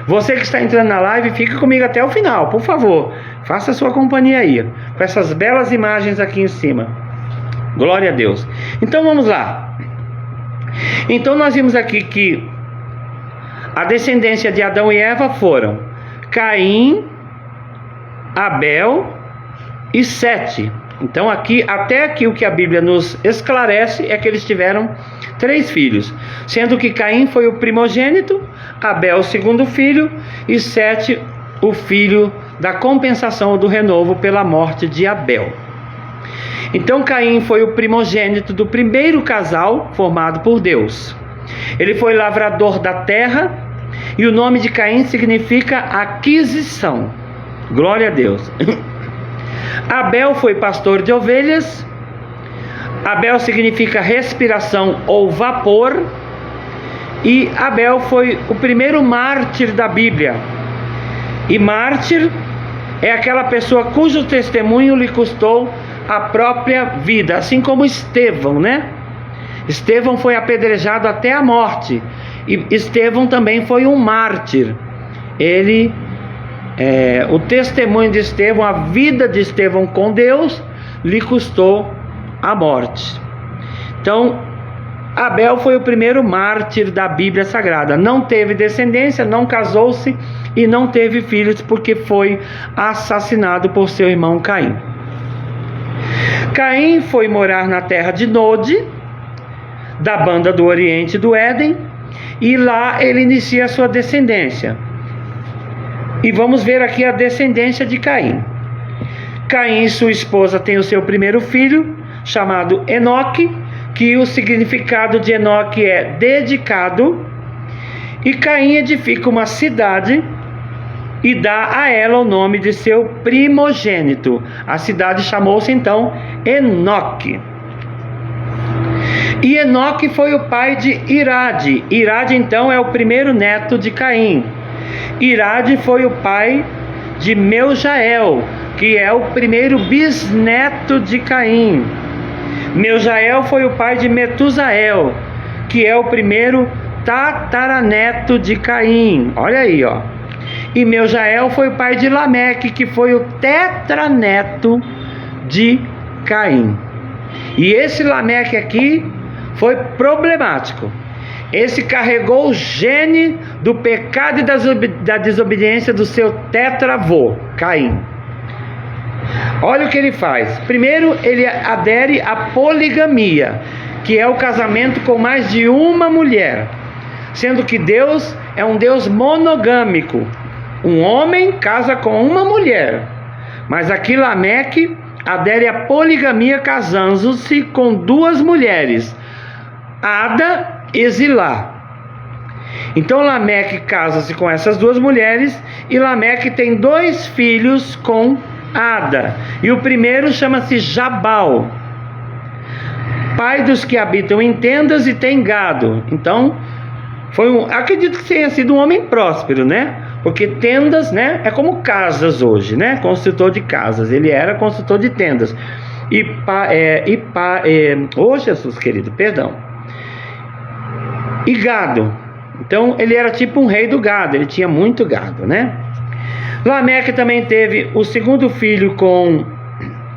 A: Você que está entrando na live, fica comigo até o final, por favor. Faça a sua companhia aí, com essas belas imagens aqui em cima. Glória a Deus. Então vamos lá. Então nós vimos aqui que a descendência de Adão e Eva foram Caim, Abel e Sete. Então aqui, até aqui o que a Bíblia nos esclarece é que eles tiveram 3 filhos, sendo que Caim foi o primogênito, Abel o segundo filho e Sete o filho da compensação do renovo pela morte de Abel. Então Caim foi o primogênito do primeiro casal formado por Deus. Ele foi lavrador da terra e o nome de Caim significa aquisição. Glória a Deus. Abel foi pastor de ovelhas. Abel significa respiração ou vapor. E Abel foi o primeiro mártir da Bíblia. E mártir é aquela pessoa cujo testemunho lhe custou a própria vida, assim como Estevão, Estevão foi apedrejado até a morte. E Estevão também foi um mártir. O testemunho de Estevão, a vida de Estevão com Deus, lhe custou a morte. Então, Abel foi o primeiro mártir da Bíblia Sagrada. Não teve descendência, não casou-se e não teve filhos, porque foi assassinado por seu irmão Caim. Caim foi morar na terra de Nod, da banda do Oriente do Éden, e lá ele inicia a sua descendência. E vamos ver aqui a descendência de Caim. Caim e sua esposa têm o seu primeiro filho, chamado Enoque, que o significado de Enoque é dedicado. E Caim edifica uma cidade e dá a ela o nome de seu primogênito. A cidade chamou-se então Enoque. E Enoque foi o pai de Irade. Irade então é o primeiro neto de Caim. Irade foi o pai de Meujael, que é o primeiro bisneto de Caim. Meujael foi o pai de Metusael, que é o primeiro tataraneto de Caim. Olha aí, E Meujael foi o pai de Lameque, que foi o tetraneto de Caim. E esse Lameque aqui foi problemático. Esse carregou o gene do pecado e da desobediência do seu tetravô, Caim. Olha o que ele faz. Primeiro, ele adere à poligamia, que é o casamento com mais de uma mulher, sendo que Deus é um Deus monogâmico. Um homem casa com uma mulher, mas aqui Lameque adere à poligamia, casando-se com 2 mulheres, Ada e Zilá. Então Lameque casa-se com essas 2 mulheres, e Lameque tem 2 filhos com Ada, e o primeiro chama-se Jabal, pai dos que habitam em tendas e tem gado. Então acredito que tenha sido um homem próspero, Porque tendas, né, é como casas hoje, né? Construtor de casas. Ele era construtor de tendas. Jesus querido, perdão. E gado. Então ele era tipo um rei do gado. Ele tinha muito gado, né? Lameque também teve o segundo filho com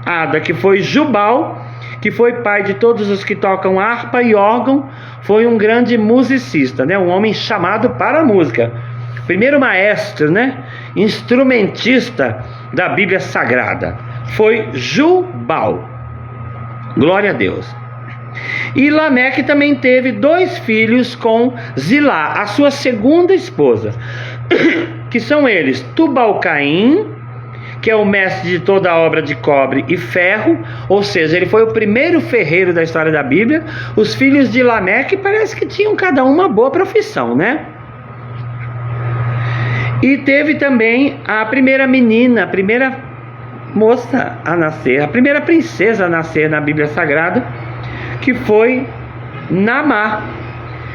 A: Ada, que foi Jubal, que foi pai de todos os que tocam harpa e órgão. Foi um grande musicista, né? Um homem chamado para a música. Primeiro maestro, né? Instrumentista da Bíblia Sagrada. Foi Jubal. Glória a Deus. E Lameque também teve 2 filhos com Zilá, a sua segunda esposa, que são eles Tubal-Caim, que é o mestre de toda a obra de cobre e ferro, ou seja, ele foi o primeiro ferreiro da história da Bíblia. Os filhos de Lameque parece que tinham cada um uma boa profissão, né? E teve também a primeira menina, a primeira moça a nascer, a primeira princesa a nascer na Bíblia Sagrada, que foi Naamá,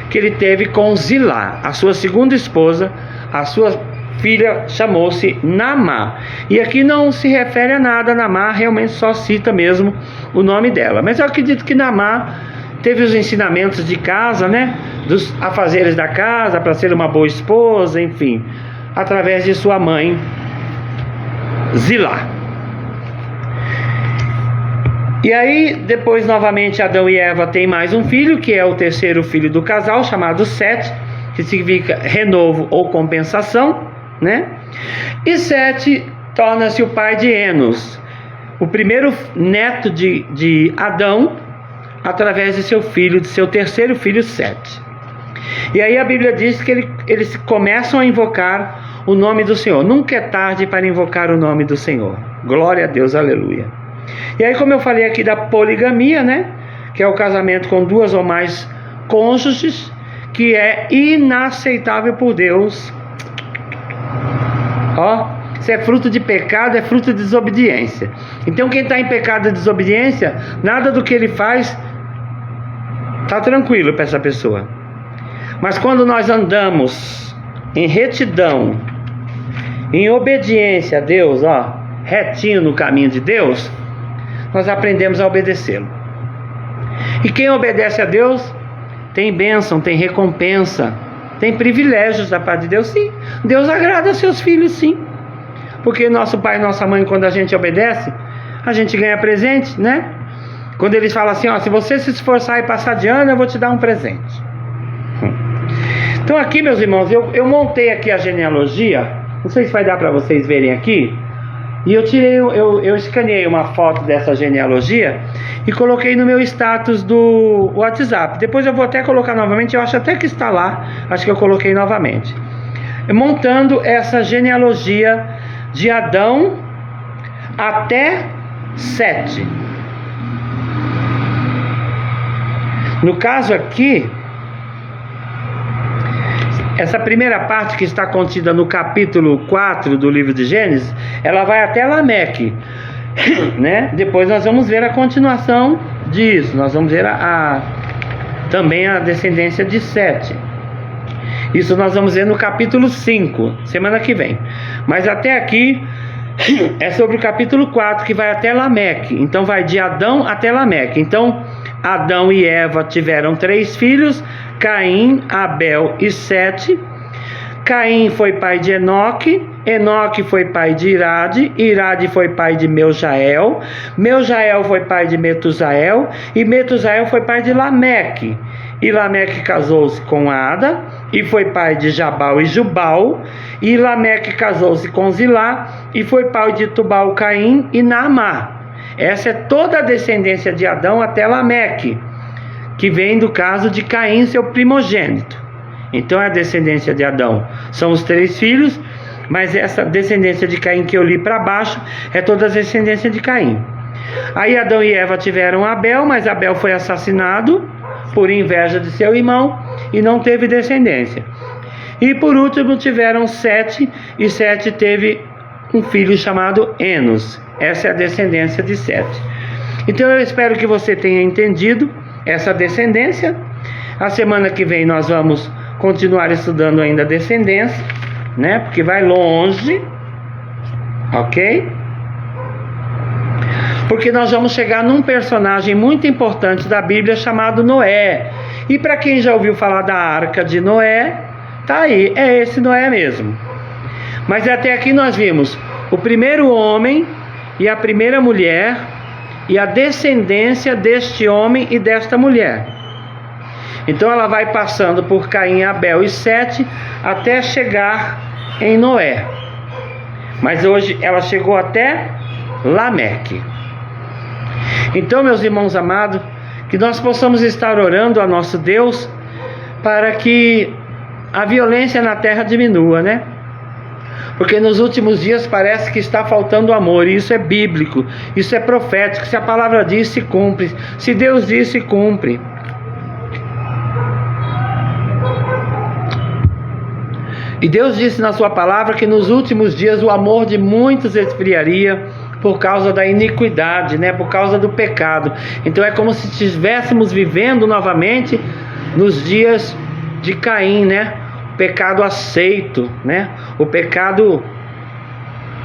A: que ele teve com Zilá, a sua segunda esposa. A sua filha chamou-se Naamá. E aqui não se refere a nada, Naamá realmente só cita mesmo o nome dela. Mas eu acredito que Naamá teve os ensinamentos de casa, né? Dos afazeres da casa, para ser uma boa esposa, enfim, através de sua mãe Zilá. E aí, depois novamente Adão e Eva têm mais um filho, que é o terceiro filho do casal, chamado Sete, que significa renovo ou compensação, né? E Sete torna-se o pai de Enos, o primeiro neto de Adão, através de seu filho, de seu terceiro filho Sete. E aí a Bíblia diz que eles começam a invocar o nome do Senhor. Nunca é tarde para invocar o nome do Senhor. Glória a Deus, aleluia. E aí, como eu falei aqui da poligamia, né? Que é o casamento com 2 ou mais cônjuges, que é inaceitável por Deus. Ó, se é fruto de pecado, é fruto de desobediência. Então quem está em pecado e desobediência, nada do que ele faz está tranquilo para essa pessoa. Mas quando nós andamos em retidão, em obediência a Deus, ó, retinho no caminho de Deus, nós aprendemos a obedecê-lo. E quem obedece a Deus tem bênção, tem recompensa, tem privilégios da parte de Deus, sim. Deus agrada aos seus filhos, sim. Porque nosso pai e nossa mãe, quando a gente obedece, a gente ganha presente, né? Quando eles falam assim, ó, se você se esforçar e passar de ano, eu vou te dar um presente. Então aqui, meus irmãos, eu montei aqui a genealogia. Não sei se vai dar para vocês verem aqui. E eu escaneei uma foto dessa genealogia e coloquei no meu status do WhatsApp. Depois eu vou até colocar novamente, eu acho até que está lá, acho que eu coloquei novamente. Montando essa genealogia de Adão até Sete. No caso aqui, essa primeira parte que está contida no capítulo 4 do livro de Gênesis, ela vai até Lameque, né? Depois nós vamos ver a continuação disso. Nós vamos ver também a descendência de Sete. Isso nós vamos ver no capítulo 5, semana que vem. Mas até aqui é sobre o capítulo 4, que vai até Lameque. Então vai de Adão até Lameque. Então Adão e Eva tiveram 3 filhos, Caim, Abel e Sete. Caim foi pai de Enoque, Enoque foi pai de Irade, Irade foi pai de Meujael, Meujael foi pai de Metusael, e Metusael foi pai de Lameque. E Lameque casou-se com Ada, e foi pai de Jabal e Jubal, e Lameque casou-se com Zilá, e foi pai de Tubal-Caim e Naamá. Essa é toda a descendência de Adão até Lameque, que vem do caso de Caim, seu primogênito. Então é a descendência de Adão, são os 3 filhos, mas essa descendência de Caim que eu li para baixo é toda a descendência de Caim. Aí Adão e Eva tiveram Abel, mas Abel foi assassinado por inveja de seu irmão e não teve descendência. E por último tiveram Sete, e Sete teve um filho chamado Enos. Essa é a descendência de Sete. Então eu espero que você tenha entendido essa descendência. A semana que vem nós vamos continuar estudando ainda a descendência. né? Porque vai longe, ok? Porque nós vamos chegar num personagem muito importante da Bíblia chamado Noé. E para quem já ouviu falar da Arca de Noé, tá aí, é esse Noé mesmo. Mas até aqui nós vimos o primeiro homem e a primeira mulher e a descendência deste homem e desta mulher. Então ela vai passando por Caim, Abel e Sete até chegar em Noé. Mas hoje ela chegou até Lameque. Então, meus irmãos amados, que nós possamos estar orando a nosso Deus para que a violência na terra diminua, né? Porque nos últimos dias parece que está faltando amor, e isso é bíblico, isso é profético. Se a palavra diz, se cumpre. Se Deus diz, se cumpre. E Deus disse na sua palavra que nos últimos dias o amor de muitos esfriaria por causa da iniquidade, né? Por causa do pecado. Então é como se estivéssemos vivendo novamente nos dias de Caim, né? O pecado aceito, né? O pecado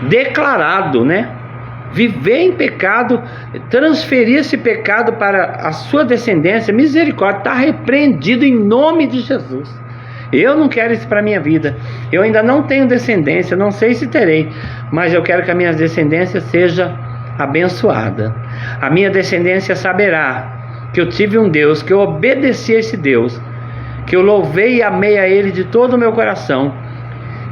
A: declarado, né? Viver em pecado, transferir esse pecado para a sua descendência, misericórdia, está repreendido em nome de Jesus. Eu não quero isso para a minha vida. Eu ainda não tenho descendência, não sei se terei, mas eu quero que a minha descendência seja abençoada. A minha descendência saberá que eu tive um Deus, que eu obedeci a esse Deus, que eu louvei e amei a Ele de todo o meu coração.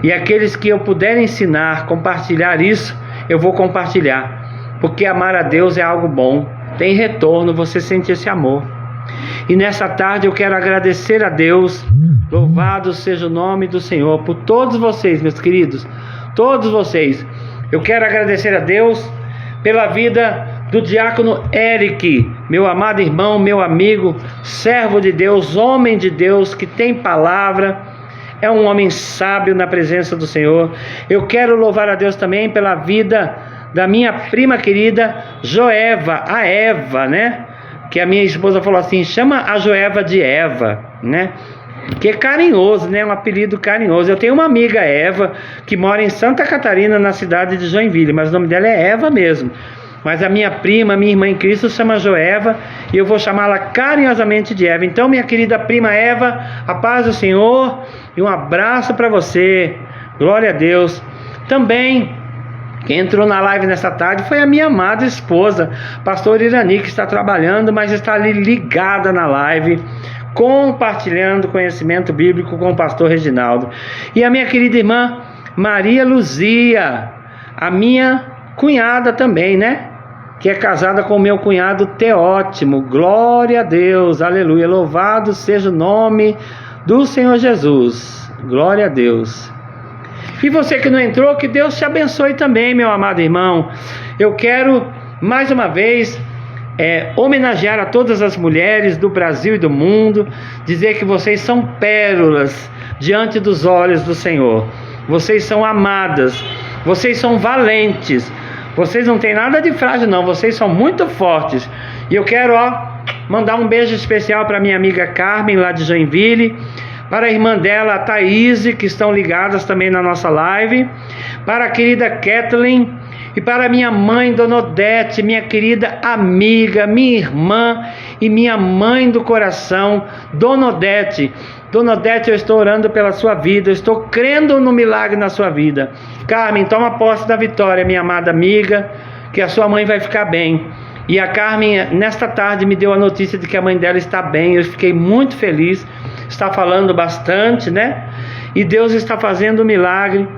A: E aqueles que eu puder ensinar, compartilhar isso, eu vou compartilhar. Porque amar a Deus é algo bom. Tem retorno, você sente esse amor. E nessa tarde eu quero agradecer a Deus. Louvado seja o nome do Senhor por todos vocês, meus queridos, todos vocês. Eu quero agradecer a Deus pela vida do diácono Eric, meu amado irmão, meu amigo, servo de Deus, homem de Deus, que tem palavra, é um homem sábio na presença do Senhor. Eu quero louvar a Deus também pela vida da minha prima querida Joeva, a Eva, né? Que a minha esposa falou assim, chama a Joeva de Eva, né? Que é carinhoso, né? Um apelido carinhoso. Eu tenho uma amiga, Eva, que mora em Santa Catarina, na cidade de Joinville, mas o nome dela é Eva mesmo. Mas a minha prima, minha irmã em Cristo, chama Joeva, e eu vou chamá-la carinhosamente de Eva. Então, minha querida prima Eva, a paz do Senhor e um abraço para você. Glória a Deus. Também, quem entrou na live nessa tarde foi a minha amada esposa, pastor Irani, que está trabalhando, mas está ali ligada na live, compartilhando conhecimento bíblico com o pastor Reginaldo. E a minha querida irmã Maria Luzia, a minha cunhada também, né? Que é casada com o meu cunhado Teótimo. Glória a Deus, aleluia, louvado seja o nome do Senhor Jesus. Glória a Deus. E você que não entrou, que Deus te abençoe também, meu amado irmão. Eu quero mais uma vez homenagear a todas as mulheres do Brasil e do mundo, dizer que vocês são pérolas diante dos olhos do Senhor. Vocês são amadas, vocês são valentes, vocês não têm nada de frágil não, vocês são muito fortes. E eu quero mandar um beijo especial para minha amiga Carmen, lá de Joinville, para a irmã dela, a Thaís, que estão ligadas também na nossa live, para a querida Kathleen, e para minha mãe, Dona Odete, minha querida amiga, minha irmã e minha mãe do coração, Dona Odete. Dona Odete, eu estou orando pela sua vida, eu estou crendo no milagre na sua vida. Carmen, toma posse da vitória, minha amada amiga, que a sua mãe vai ficar bem. E a Carmen, nesta tarde, me deu a notícia de que a mãe dela está bem. Eu fiquei muito feliz, está falando bastante, né? E Deus está fazendo um milagre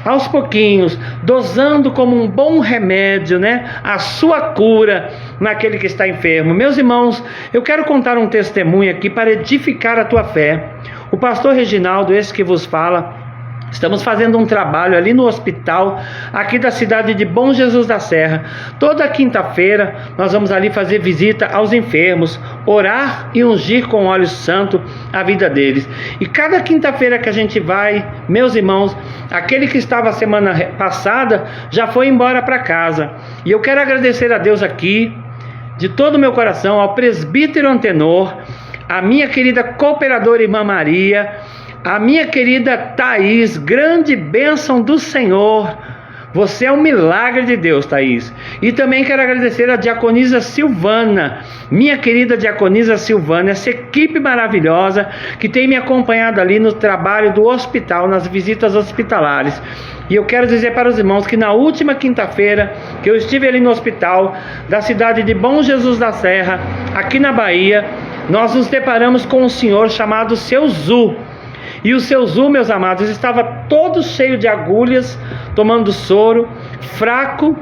A: aos pouquinhos, dosando como um bom remédio, né, a sua cura naquele que está enfermo. Meus irmãos, eu quero contar um testemunho aqui para edificar a tua fé. O pastor Reginaldo, esse que vos fala, estamos fazendo um trabalho ali no hospital, aqui da cidade de Bom Jesus da Serra. Toda quinta-feira nós vamos ali fazer visita aos enfermos, orar e ungir com óleo santo a vida deles. E cada quinta-feira que a gente vai, meus irmãos, aquele que estava a semana passada já foi embora para casa. E eu quero agradecer a Deus aqui, de todo o meu coração, ao presbítero Antenor, a minha querida cooperadora irmã Maria, a minha querida Thaís, grande bênção do Senhor. Você é um milagre de Deus, Thaís. E também quero agradecer a diaconisa Silvana, minha querida diaconisa Silvana, essa equipe maravilhosa que tem me acompanhado ali no trabalho do hospital, nas visitas hospitalares. E eu quero dizer para os irmãos que na última quinta-feira que eu estive ali no hospital da cidade de Bom Jesus da Serra, aqui na Bahia, nós nos deparamos com um senhor chamado Seu Zu. E o Seu Zu, meus amados, estava todo cheio de agulhas, tomando soro, fraco,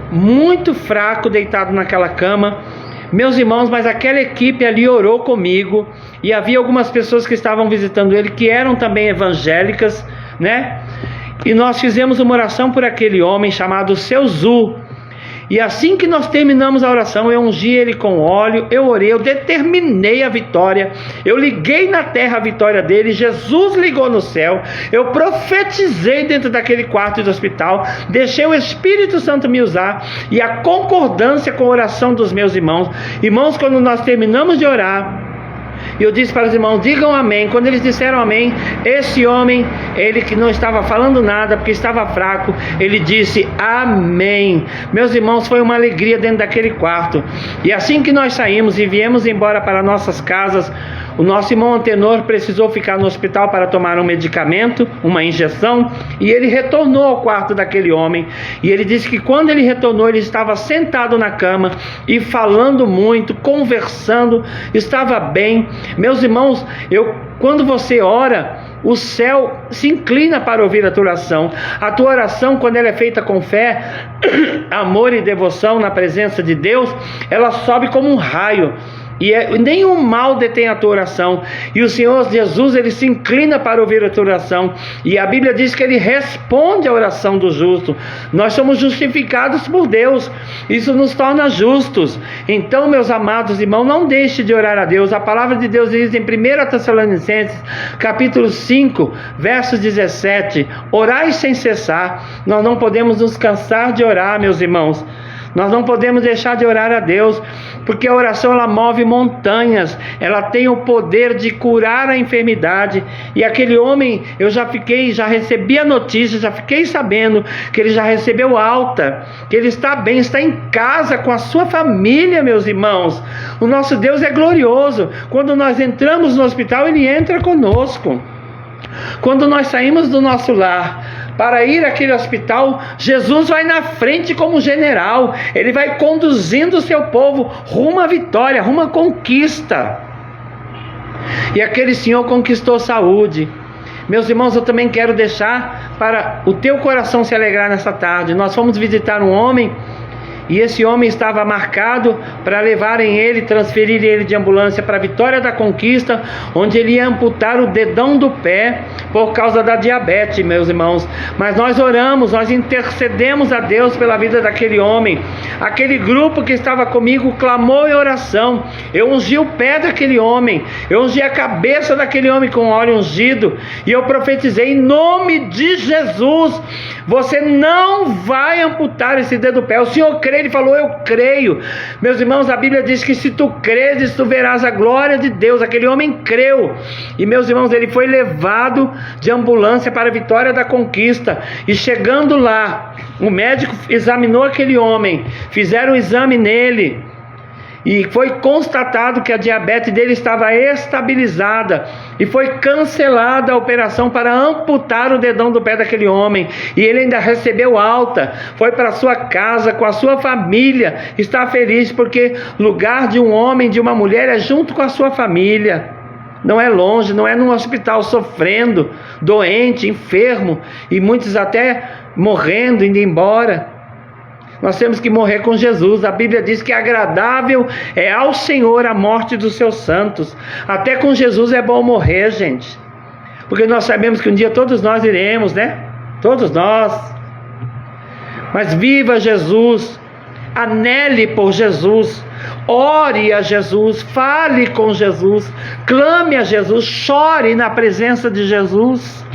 A: muito fraco, deitado naquela cama. Meus irmãos, mas aquela equipe ali orou comigo, e havia algumas pessoas que estavam visitando ele, que eram também evangélicas, né? E nós fizemos uma oração por aquele homem chamado Seu Zu. E assim que nós terminamos a oração, eu ungi ele com óleo, eu orei, eu determinei a vitória, eu liguei na terra a vitória dele, Jesus ligou no céu, eu profetizei dentro daquele quarto do hospital, deixei o Espírito Santo me usar, e a concordância com a oração dos meus irmãos. Irmãos, quando nós terminamos de orar, eu disse para os irmãos, digam amém. Quando eles disseram amém, esse homem, ele que não estava falando nada, porque estava fraco, ele disse amém. Meus irmãos, foi uma alegria dentro daquele quarto. E assim que nós saímos e viemos embora para nossas casas, o nosso irmão Antenor precisou ficar no hospital para tomar um medicamento, uma injeção, e ele retornou ao quarto daquele homem. E ele disse que quando ele retornou, ele estava sentado na cama e falando muito, conversando, estava bem. Meus irmãos, quando você ora, o céu se inclina para ouvir a tua oração. A tua oração, quando ela é feita com fé, amor e devoção na presença de Deus, ela sobe como um raio. E nenhum mal detém a tua oração. E o Senhor Jesus, ele se inclina para ouvir a tua oração. E a Bíblia diz que ele responde à oração do justo. Nós somos justificados por Deus. Isso nos torna justos. Então, meus amados irmãos, não deixe de orar a Deus. A palavra de Deus diz em 1 Tessalonicenses, capítulo 5, verso 17: orai sem cessar. Nós não podemos nos cansar de orar, meus irmãos. Nós não podemos deixar de orar a Deus, porque a oração ela move montanhas, ela tem o poder de curar a enfermidade. E aquele homem, eu já recebi a notícia, já fiquei sabendo que ele já recebeu alta, que ele está bem, está em casa com a sua família, meus irmãos. O nosso Deus é glorioso. Quando nós entramos no hospital, ele entra conosco. Quando nós saímos do nosso lar para ir àquele hospital, Jesus vai na frente como general. Ele vai conduzindo o seu povo rumo à vitória, rumo à conquista. E aquele senhor conquistou saúde. Meus irmãos, eu também quero deixar para o teu coração se alegrar nessa tarde. Nós fomos visitar um homem, e esse homem estava marcado para levarem ele, transferirem ele de ambulância para a Vitória da Conquista, onde ele ia amputar o dedão do pé por causa da diabetes, meus irmãos. Mas nós oramos, nós intercedemos a Deus pela vida daquele homem. Aquele grupo que estava comigo clamou em oração. Eu ungi o pé daquele homem, eu ungi a cabeça daquele homem com óleo ungido, e eu profetizei em nome de Jesus: você não vai amputar esse dedo do pé. O Senhor crê, ele falou, eu creio. Meus irmãos, a Bíblia diz que se tu creres, tu verás a glória de Deus. Aquele homem creu. E meus irmãos, ele foi levado de ambulância para a Vitória da Conquista. E chegando lá, o médico examinou aquele homem, fizeram um exame nele, e foi constatado que a diabetes dele estava estabilizada, e foi cancelada a operação para amputar o dedão do pé daquele homem. E ele ainda recebeu alta, foi para sua casa com a sua família, está feliz, porque lugar de um homem, de uma mulher, é junto com a sua família. Não é longe, não é num hospital sofrendo, doente, enfermo, e muitos até morrendo, indo embora. Nós temos que morrer com Jesus. A Bíblia diz que agradável é ao Senhor a morte dos seus santos. Até com Jesus é bom morrer, gente, porque nós sabemos que um dia todos nós iremos, né? Todos nós. Mas viva Jesus, anele por Jesus, ore a Jesus, fale com Jesus, clame a Jesus, chore na presença de Jesus.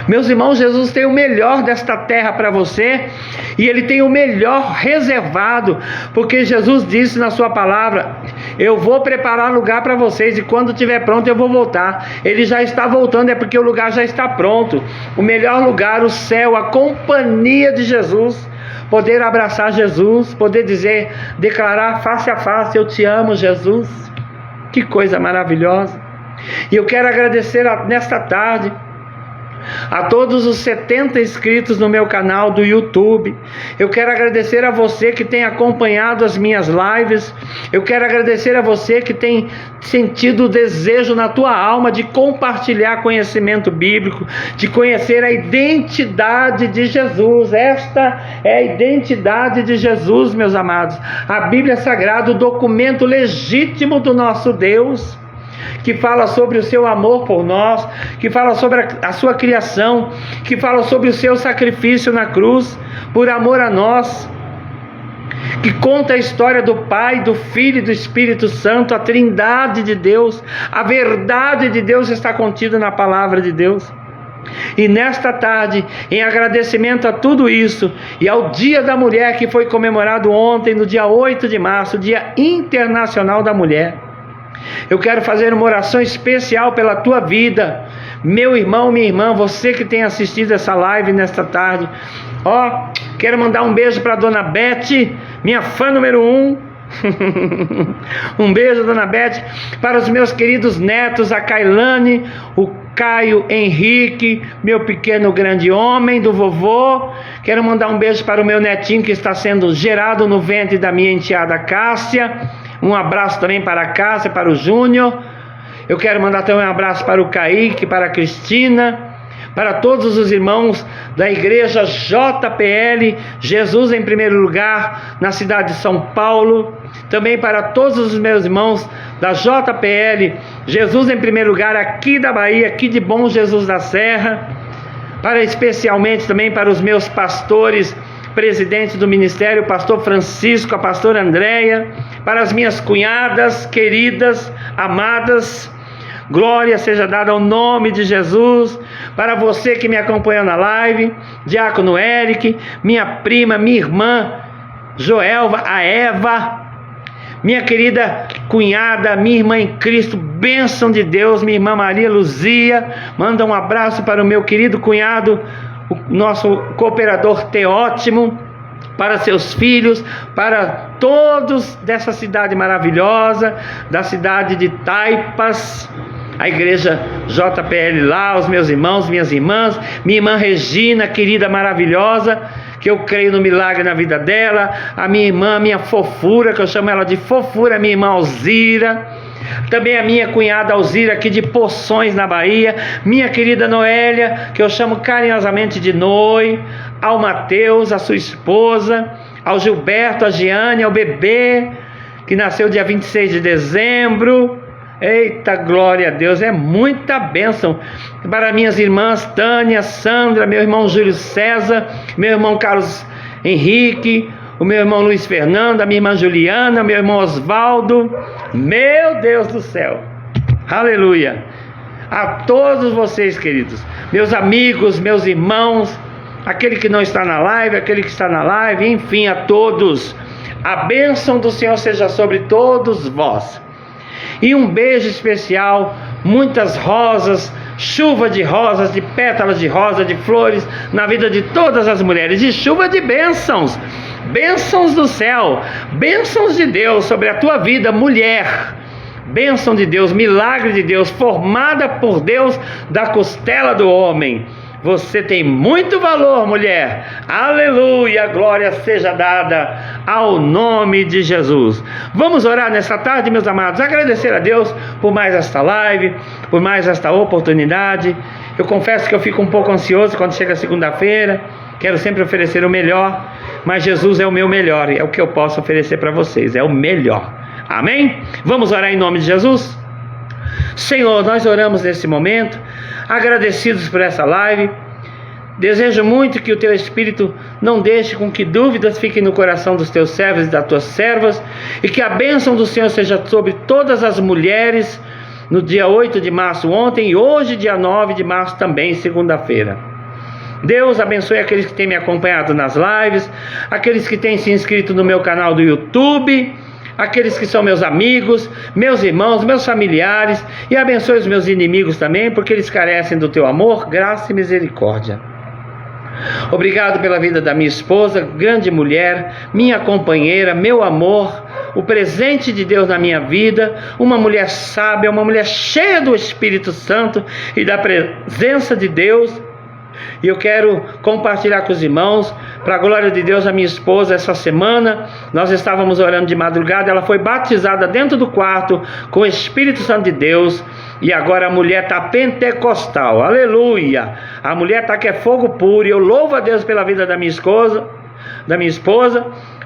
A: Meus irmãos, Jesus tem o melhor desta terra para você, e Ele tem o melhor reservado, porque Jesus disse na sua palavra Eu vou preparar lugar para vocês e quando estiver pronto eu vou voltar. Ele já está voltando, é porque o lugar já está pronto. O melhor lugar, o céu, a companhia de Jesus. Poder abraçar Jesus, poder dizer, declarar face a face, eu te amo, Jesus. Que coisa maravilhosa. E eu quero agradecer nesta tarde a todos os 70 inscritos no meu canal do YouTube. Eu quero agradecer a você que tem acompanhado as minhas lives. Eu quero agradecer a você que tem sentido o desejo na tua alma de compartilhar conhecimento bíblico, de conhecer a identidade de Jesus. Esta é a identidade de Jesus, meus amados. A Bíblia Sagrada, o documento legítimo do nosso Deus, que fala sobre o seu amor por nós, que fala sobre a sua criação, que fala sobre o seu sacrifício na cruz, por amor a nós, que conta a história do Pai, do Filho e do Espírito Santo, a trindade de Deus. A verdade de Deus está contida na palavra de Deus. E nesta tarde, em agradecimento a tudo isso, e ao Dia da Mulher que foi comemorado ontem, no dia 8 de março, Dia Internacional da Mulher, eu quero fazer uma oração especial pela tua vida, meu irmão, minha irmã, você que tem assistido essa live nesta tarde. Quero mandar um beijo para a Dona Beth, minha fã número 1. Um beijo, Dona Beth, para os meus queridos netos, a Kailane, o Caio Henrique, meu pequeno grande homem do vovô. Quero mandar um beijo para o meu netinho que está sendo gerado no ventre da minha enteada Cássia. Um abraço também para a Cássia, para o Júnior. Eu quero mandar também um abraço para o Kaique, para a Cristina, para todos os irmãos da igreja JPL, Jesus em primeiro lugar, na cidade de São Paulo. Também para todos os meus irmãos da JPL, Jesus em primeiro lugar, aqui da Bahia, aqui de Bom Jesus da Serra. Para especialmente também para os meus pastores, presidente do ministério, o pastor Francisco, a pastora Andréia, para as minhas cunhadas queridas, amadas, glória seja dada ao nome de Jesus. Para você que me acompanha na live, Diácono Eric, minha prima, minha irmã Joelva, a Eva, minha querida cunhada, minha irmã em Cristo, bênção de Deus, minha irmã Maria Luzia. Manda um abraço para o meu querido cunhado, o nosso cooperador Teótimo, para seus filhos, para todos dessa cidade maravilhosa, da cidade de Taipas, a igreja JPL lá, os meus irmãos, minhas irmãs, minha irmã Regina, querida, maravilhosa, que eu creio no milagre na vida dela, a minha irmã, minha fofura, que eu chamo ela de fofura, minha irmã Alzira, também a minha cunhada Alzira, aqui de Poções, na Bahia, minha querida Noélia, que eu chamo carinhosamente de Noi, ao Mateus, a sua esposa, ao Gilberto, a Giane, ao bebê, que nasceu dia 26 de dezembro, eita, glória a Deus, é muita bênção. Para minhas irmãs Tânia, Sandra, meu irmão Júlio César, meu irmão Carlos Henrique, o meu irmão Luiz Fernando, a minha irmã Juliana, meu irmão Osvaldo, meu Deus do céu, aleluia, a todos vocês, queridos, meus amigos, meus irmãos, aquele que não está na live, aquele que está na live, enfim, a todos, a bênção do Senhor seja sobre todos vós, e um beijo especial, muitas rosas, chuva de rosas, de pétalas de rosa, de flores, na vida de todas as mulheres, e chuva de bênçãos, bênçãos do céu, bênçãos de Deus sobre a tua vida, mulher, bênção de Deus, milagre de Deus, formada por Deus da costela do homem. Você tem muito valor, mulher, aleluia, glória seja dada ao nome de Jesus. Vamos orar nessa tarde, meus amados, agradecer a Deus por mais esta live, por mais esta oportunidade. Eu confesso que eu fico um pouco ansioso quando chega segunda-feira, quero sempre oferecer o melhor, mas Jesus é o meu melhor, é o que eu posso oferecer para vocês, é o melhor, amém? Vamos orar em nome de Jesus? Senhor, nós oramos nesse momento, agradecidos por essa live. Desejo muito que o Teu Espírito não deixe com que dúvidas fiquem no coração dos Teus servos e das Tuas servas, e que a bênção do Senhor seja sobre todas as mulheres, no dia 8 de março ontem, e hoje dia 9 de março também, segunda-feira. Deus abençoe aqueles que têm me acompanhado nas lives, aqueles que têm se inscrito no meu canal do YouTube, aqueles que são meus amigos, meus irmãos, meus familiares, e abençoe os meus inimigos também, porque eles carecem do teu amor, graça e misericórdia. Obrigado pela vida da minha esposa, grande mulher, minha companheira, meu amor, o presente de Deus na minha vida, uma mulher sábia, uma mulher cheia do Espírito Santo e da presença de Deus. E eu quero compartilhar com os irmãos, para a glória de Deus, a minha esposa, essa semana, nós estávamos orando de madrugada, ela foi batizada dentro do quarto, com o Espírito Santo de Deus, e agora a mulher está pentecostal, aleluia, a mulher está que é fogo puro, e eu louvo a Deus pela vida da minha esposa,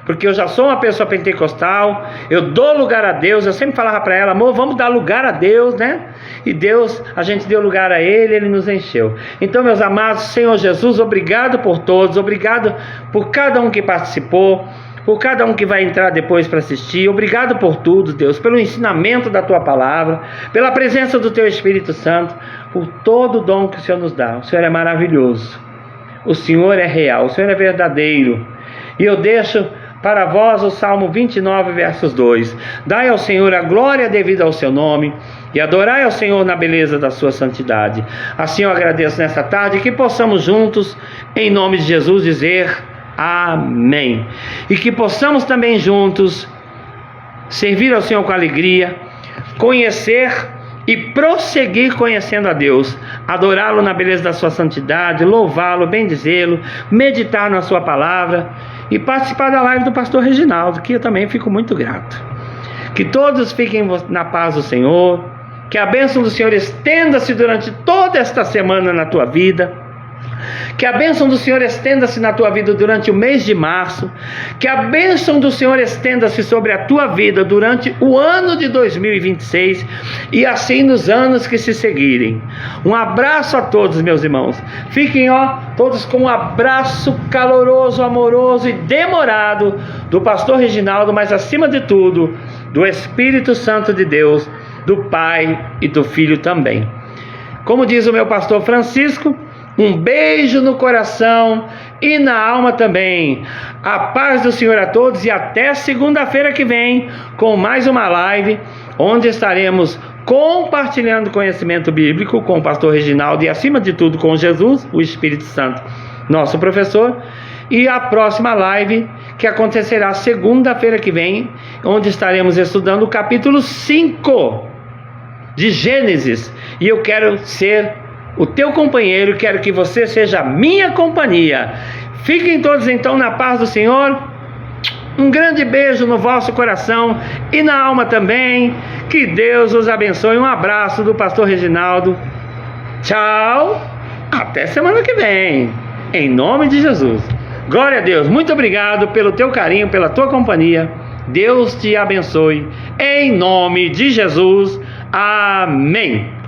A: porque eu já sou uma pessoa pentecostal, eu dou lugar a Deus, eu sempre falava para ela, amor, vamos dar lugar a Deus, né? E Deus, a gente deu lugar a Ele, Ele nos encheu. Então, meus amados, Senhor Jesus, obrigado por todos, obrigado por cada um que participou, por cada um que vai entrar depois para assistir, obrigado por tudo, Deus, pelo ensinamento da Tua Palavra, pela presença do Teu Espírito Santo, por todo o dom que o Senhor nos dá. O Senhor é maravilhoso, o Senhor é real, o Senhor é verdadeiro, e eu deixo para vós o Salmo 29, versos 2. Dai ao Senhor a glória devida ao seu nome, e adorai ao Senhor na beleza da sua santidade. Assim eu agradeço nesta tarde, que possamos juntos, em nome de Jesus, dizer amém. E que possamos também juntos servir ao Senhor com alegria, conhecer e prosseguir conhecendo a Deus, adorá-lo na beleza da sua santidade, louvá-lo, bendizê-lo, meditar na sua palavra e participar da live do pastor Reginaldo, que eu também fico muito grato. Que todos fiquem na paz do Senhor, que a bênção do Senhor estenda-se durante toda esta semana na tua vida, que a bênção do Senhor estenda-se na tua vida durante o mês de março, que a bênção do Senhor estenda-se sobre a tua vida durante o ano de 2026 e assim nos anos que se seguirem. Um abraço a todos, meus irmãos. Fiquem todos com um abraço caloroso, amoroso e demorado do pastor Reginaldo, mas acima de tudo, do Espírito Santo de Deus, do Pai e do Filho também. Como diz o meu pastor Francisco, um beijo no coração e na alma também. A paz do Senhor a todos e até segunda-feira que vem com mais uma live, onde estaremos compartilhando conhecimento bíblico com o pastor Reginaldo e acima de tudo com Jesus, o Espírito Santo, nosso professor. E a próxima live que acontecerá segunda-feira que vem, onde estaremos estudando o capítulo 5 de Gênesis. E eu quero ser o teu companheiro, quero que você seja a minha companhia. Fiquem todos então na paz do Senhor. Um grande beijo no vosso coração e na alma também. Que Deus os abençoe. Um abraço do pastor Reginaldo. Tchau. Até semana que vem. Em nome de Jesus. Glória a Deus. Muito obrigado pelo teu carinho, pela tua companhia. Deus te abençoe. Em nome de Jesus. Amém.